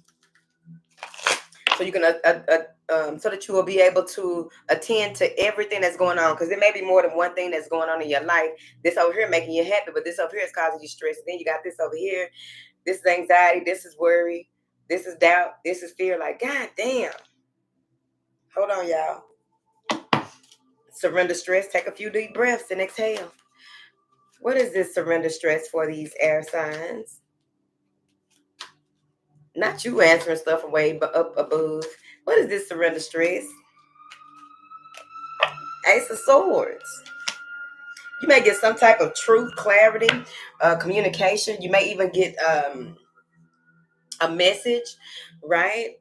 So you can, so that you will be able to attend to everything that's going on. Because there may be more than one thing that's going on in your life. This over here making you happy, but this over here is causing you stress. Then you got this over here. This is anxiety. This is worry. This is doubt. This is fear. Like, God damn. Hold on, y'all. Surrender stress. Take a few deep breaths and exhale. What is this surrender stress for these air signs? Not you answering stuff away, but up above. What is this surrender stress? Ace of Swords. You may get some type of truth, clarity, communication. You may even get a message, right?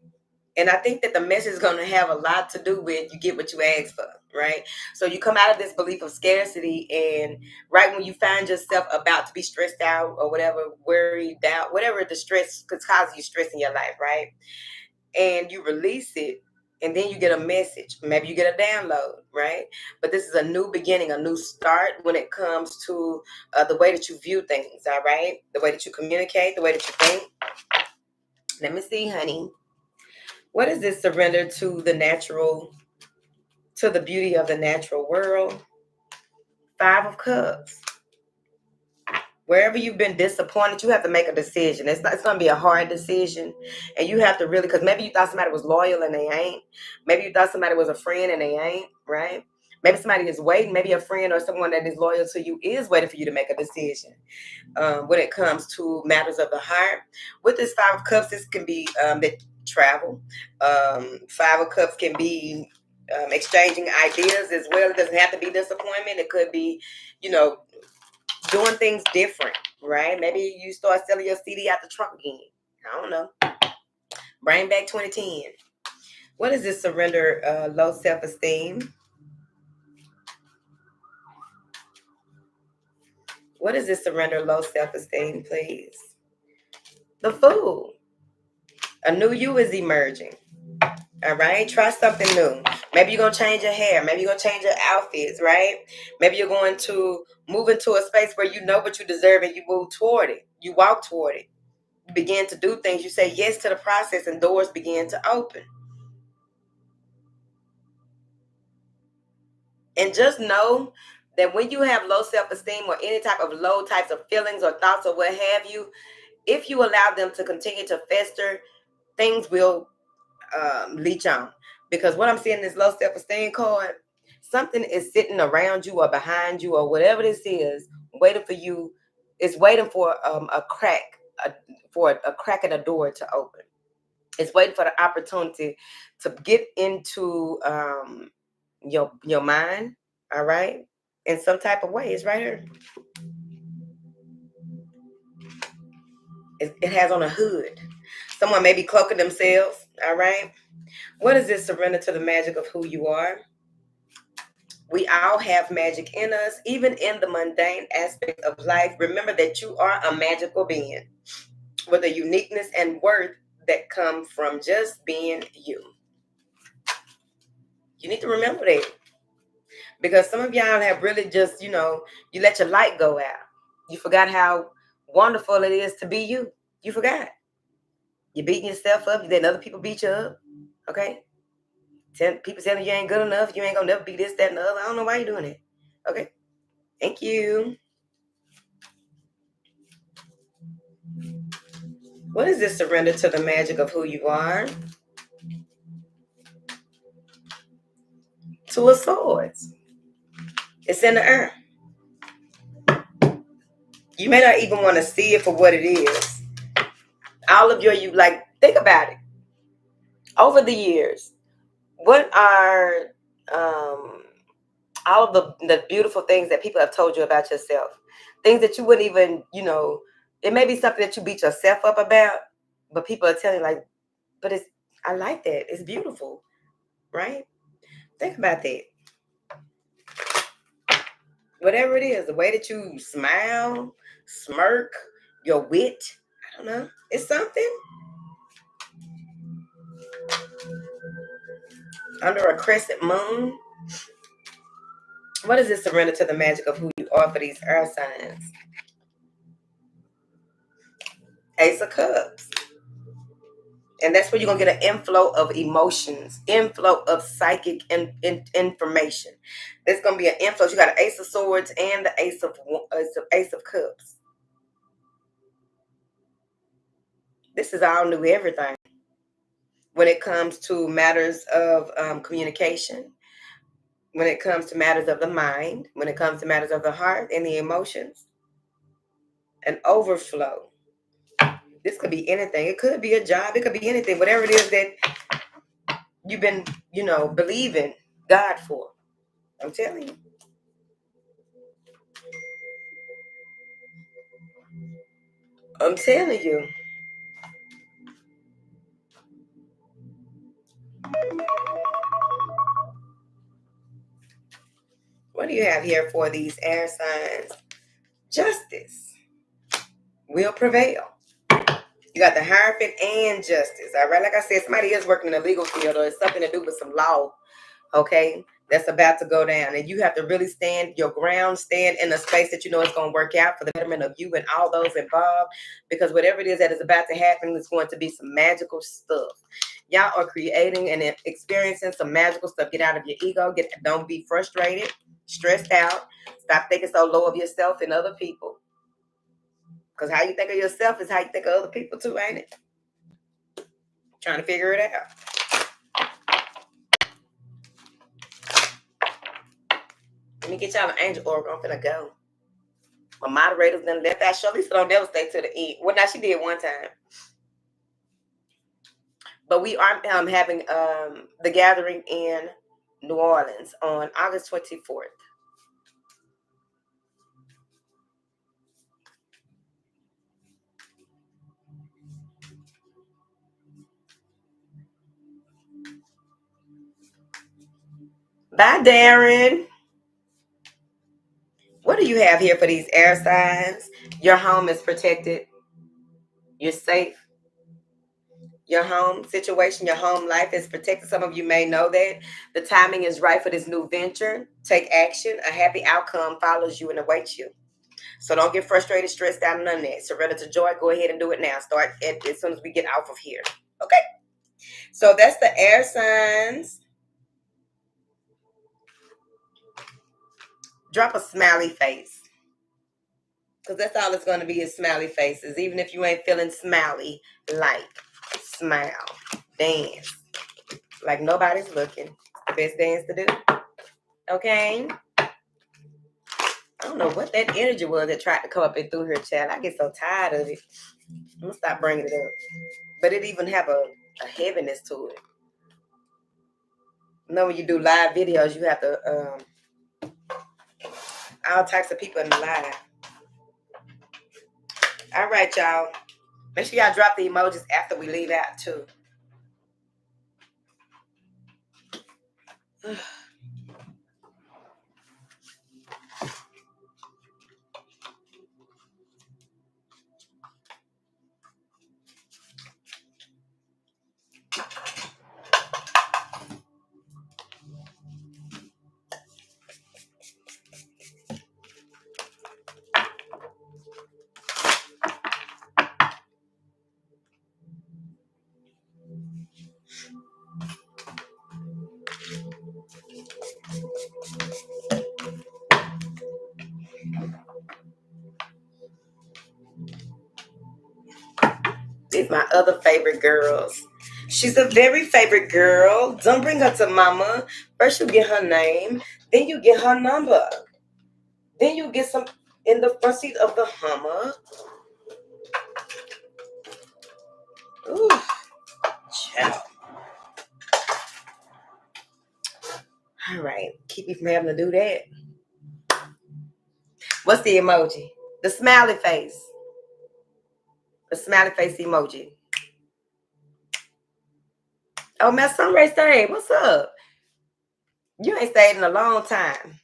And I think that the message is going to have a lot to do with you get what you ask for, right? So you come out of this belief of scarcity, and right when you find yourself about to be stressed out or whatever, worried, doubt, whatever the stress could cause you stress in your life, right? And you release it, and then you get a message. Maybe you get a download, right? But this is a new beginning, a new start when it comes to the way that you view things, all right? The way that you communicate, the way that you think. Let me see, honey. What is this? Surrender to the natural, to the beauty of the natural world. Five of Cups. Wherever you've been disappointed, you have to make a decision. It's going to be a hard decision. And you have to really, because maybe you thought somebody was loyal and they ain't. Maybe you thought somebody was a friend and they ain't, right? Maybe somebody is waiting. Maybe a friend or someone that is loyal to you is waiting for you to make a decision when it comes to matters of the heart. With this Five of Cups, this can be that travel. Five of Cups can be exchanging ideas as well. It doesn't have to be disappointment. It could be, doing things different, right? Maybe you start selling your CD out the trunk again. I don't know. Bring back 2010. What is this? Surrender, low self-esteem. What is this? Surrender, low self-esteem, please? The Fool. A new you is emerging. All right, try something new. Maybe you're going to change your hair. Maybe you're going to change your outfits, right? Maybe you're going to move into a space where you know what you deserve and you move toward it. You walk toward it. You begin to do things. You say yes to the process and doors begin to open. And just know that when you have low self-esteem or any type of low types of feelings or thoughts or what have you, if you allow them to continue to fester, things will leech on. Because what I'm seeing in this low self-esteem card, something is sitting around you or behind you or whatever this is, waiting for you. It's waiting for a crack, for a crack in a door to open. It's waiting for the opportunity to get into your mind, all right, in some type of way. It's right here. It has on a hood. Someone may be cloaking themselves, all right. What is this? Surrender to the magic of who you are. We all have magic in us, even in the mundane aspects of life. Remember that you are a magical being with a uniqueness and worth that come from just being you. You need to remember that. Because some of y'all have really just, you let your light go out. You forgot how wonderful it is to be you. You forgot. You're beating yourself up. You letting other people beat you up. Okay? People telling you ain't good enough. You ain't going to never be this, that, and the other. I don't know why you're doing it. Okay? Thank you. What is this surrender to the magic of who you are? Two of Swords. It's in the air. You may not even want to see it for what it is. All of you like, think about it. Over the years, what are all of the beautiful things that people have told you about yourself? Things that you wouldn't even, it may be something that you beat yourself up about, but people are telling you like, but I like that. It's beautiful, right? Think about that. Whatever it is, the way that you smile, smirk, your wit, I don't know, it's something. Under a crescent moon. What is this surrender to the magic of who you are for these earth signs? Ace of Cups. And that's where you're going to get an inflow of emotions, inflow of psychic information. There's going to be an inflow. You got an Ace of Swords and the Ace of Cups. This is all new everything. When it comes to matters of communication, when it comes to matters of the mind, when it comes to matters of the heart and the emotions, an overflow. This could be anything. It could be a job. It could be anything. Whatever it is that you've been, believing God for. I'm telling you. I'm telling you. What do you have here for these air signs? Justice will prevail. You got the Hierophant and Justice. All right. Like I said, somebody is working in the legal field or it's something to do with some law. Okay. That's about to go down. And you have to really stand your ground, stand in a space that you know it's going to work out for the betterment of you and all those involved. Because whatever it is that is about to happen is going to be some magical stuff. Y'all are creating and experiencing some magical stuff. Get out of your ego. Don't be frustrated, stressed out. Stop thinking so low of yourself and other people. Because how you think of yourself is how you think of other people too, ain't it? Trying to figure it out. Let me get y'all an angel oracle. I'm finna go. My moderator's done left out. Shirley don't never stay to the end. Well, now she did one time. But we are having the gathering in New Orleans on August 24th. Bye, Darren. What do you have here for these air signs? Your home is protected. You're safe. Your home situation, your home life is protected. Some of you may know that. The timing is right for this new venture. Take action. A happy outcome follows you and awaits you. So don't get frustrated, stressed out, none of that. Surrender to joy. Go ahead and do it now. Start as soon as we get off of here. Okay. So that's the air signs. Drop a smiley face. Because that's all it's going to be is smiley faces. Even if you ain't feeling smiley, like, smile, dance. Like nobody's looking. The best dance to do. Okay. I don't know what that energy was that tried to come up and through her, child. I get so tired of it. I'm going to stop bringing it up. But it even have a heaviness to it. You know, when you do live videos, you have to, all types of people in the live. All right, y'all. Make sure y'all drop the emojis after we leave out, too. These favorite girls. She's a very favorite girl. Don't bring her to mama. First you get her name, then you get her number. Then you get some in the front seat of the Hummer. Ooh, child. All right, keep me from having to do that. What's the emoji? The smiley face. The smiley face emoji. Oh, my Sunray stayed. What's up? You ain't stayed in a long time.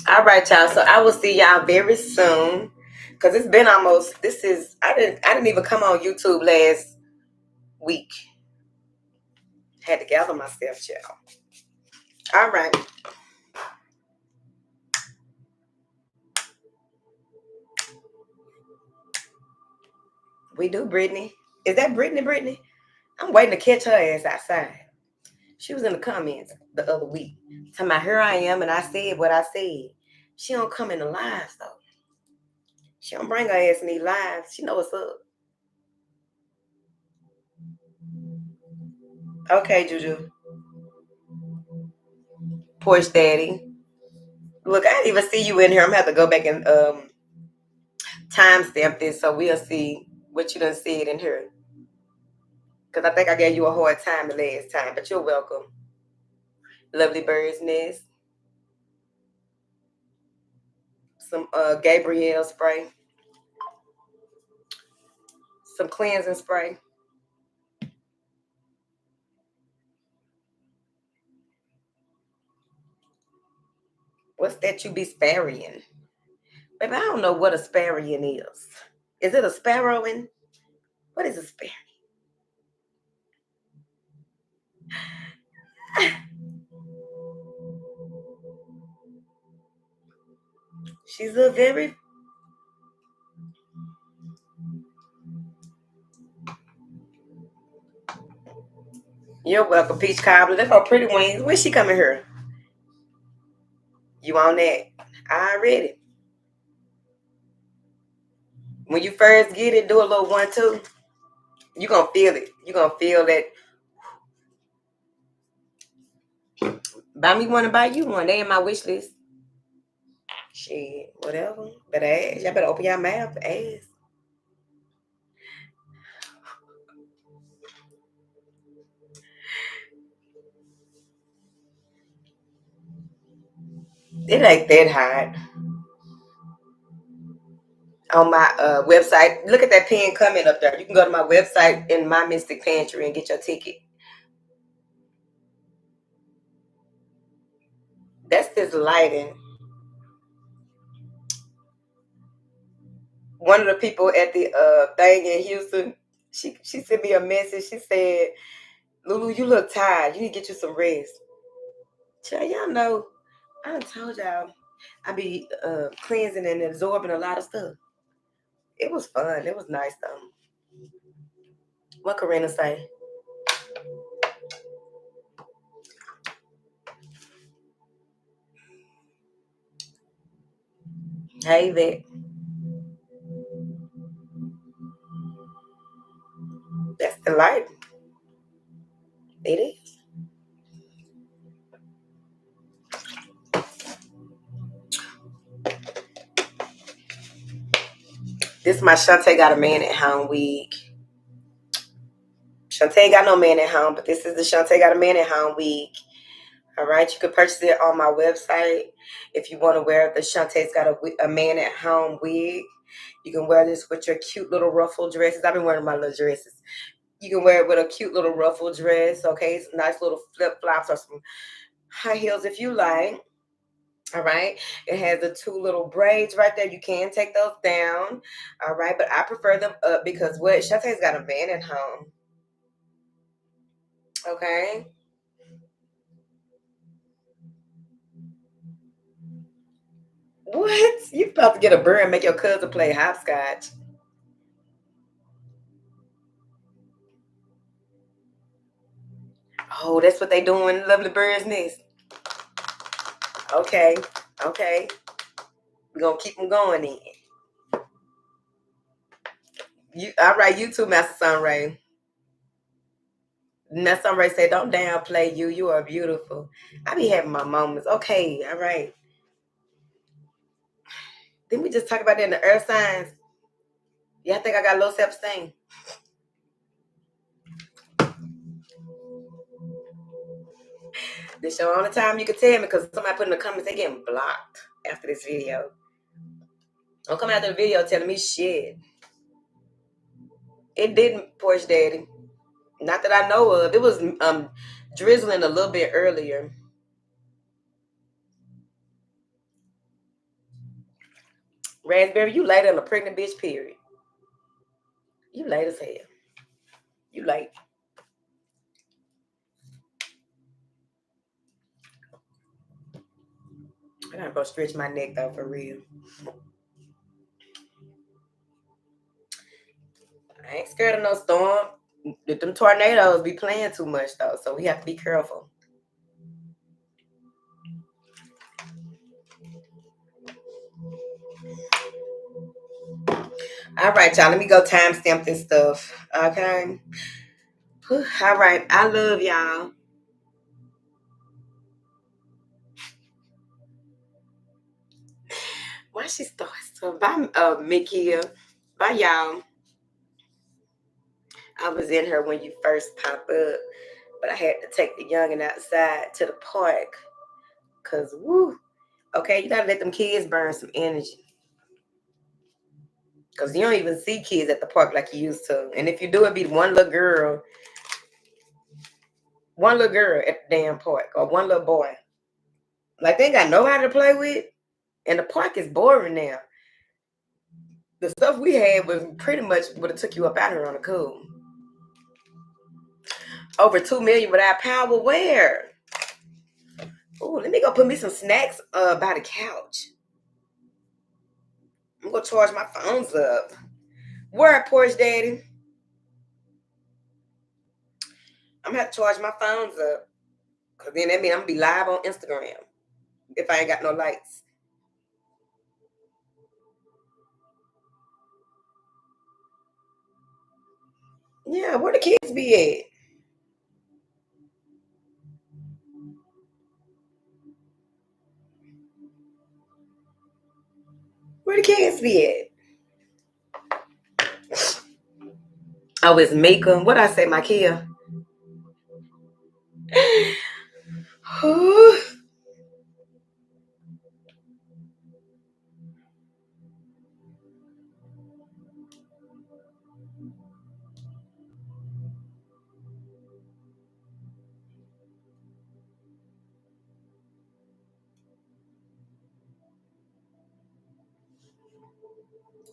All right, y'all. So I will see y'all very soon. Cause it's been almost. I didn't even come on YouTube last week. Had to gather myself, y'all. All right. We do, Brittany. Is that Brittany? I'm waiting to catch her ass outside. She was in the comments the other week. Talking about here I am and I said what I said. She don't come in the lives though. She don't bring her ass in these lives. She know what's up. Okay, Juju. Porch Daddy. Look, I didn't even see you in here. I'm gonna have to go back and timestamp this so we'll see what you done said in here. Because I think I gave you a hard time the last time, but you're welcome. Lovely Bird's Nest. Some Gabrielle spray. Some cleansing spray. What's that you be sparrying? Baby, I don't know what a sparrying is. Is it a sparrowing? What is a sparrow? She's a very... You're welcome, Peach Cobbler. That's her pretty wings. Where's she coming here? You on that? Already. When you first get it, do a little 1-2. You gonna feel it. You gonna feel that. Buy me one and buy you one. They in my wish list. Shit, whatever. Better ask. Y'all better open your mouth. Ask. It ain't that hard. On my website, look at that pin comment up there. You can go to my website in my Mystic Pantry and get your ticket. That's this lighting. One of the people at the thing in Houston, she sent me a message. She said, "Lulu, you look tired. You need to get you some rest." Child, y'all know, I done told y'all I be cleansing and absorbing a lot of stuff. It was fun. It was nice though. What Karina say? Hey, Vic. That's the light. It is. This is my Shantae Got a Man at Home week. Shantae ain't got no man at home, but this is the Shantae Got a Man at Home week. All right, you can purchase it on my website if you want to wear the Shantae's Got a Man at Home wig. You can wear this with your cute little ruffle dresses. I've been wearing my little dresses. You can wear it with a cute little ruffle dress, okay? Some nice little flip-flops or some high heels if you like. All right. It has the two little braids right there. You can take those down. All right. But I prefer them up because what? Shantae's got a man at home. Okay. What? You about to get a bird and make your cousin play hopscotch. Oh, that's what they doing in Lovely Bird's Nest. Okay. Okay. We're gonna keep them going then. All right, you too, Master Sunray. Now Sunray said, don't downplay you. You are beautiful. I be having my moments. Okay, all right. Didn't we just talk about that in the earth signs? Yeah, I think I got low self-esteem. This your only time you can tell me, because somebody put in the comments they getting blocked after this video. Don't come after the video telling me shit. It didn't, Porsche Daddy. Not that I know of. It was drizzling a little bit earlier. Raspberry, you late on a pregnant bitch, period. You late as hell. You late. I gotta go stretch my neck though, for real. I ain't scared of no storm. Them tornadoes be playing too much though, so we have to be careful. All right, y'all. Let me go timestamp this stuff. Okay. All right. I love y'all. Why she start stuff? Bye, Mickey. Bye, y'all. I was in her when you first pop up, but I had to take the youngin' outside to the park. Cause woo. Okay, you gotta let them kids burn some energy. Cause you don't even see kids at the park like you used to. And if you do, it be one little girl at the damn park, or one little boy. Like they ain't got nobody to play with. And the park is boring now. The stuff we had was pretty much would have took you up out here on the cool. Over 2 million without power. Where? Oh, let me go put me some snacks by the couch. I'm gonna charge my phones up. Where, Porsche Daddy? I'm gonna have to charge my phones up. Cause then that means I'm gonna be live on Instagram if I ain't got no lights. Yeah, where the kids be at? Where the kids be at? Oh, it's Mika. What I say, my Kia?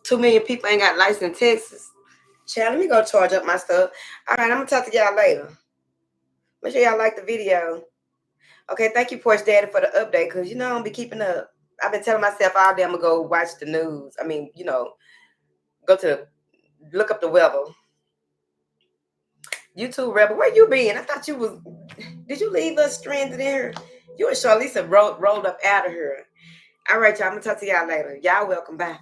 Too many people ain't got lights in Texas. Child, let me go charge up my stuff. All right, I'm gonna talk to y'all later. Make sure y'all like the video. Okay, thank you, Porsche Daddy, for the update. Cause you know I don't be keeping up. I've been telling myself all day I'm gonna go watch the news. I mean, go to look up the weather. You too, Rebel. Where you been? I thought you was. Did you leave us stranded in here? You and Charlize rolled up out of here. All right, y'all. I'm gonna talk to y'all later. Y'all welcome. Bye.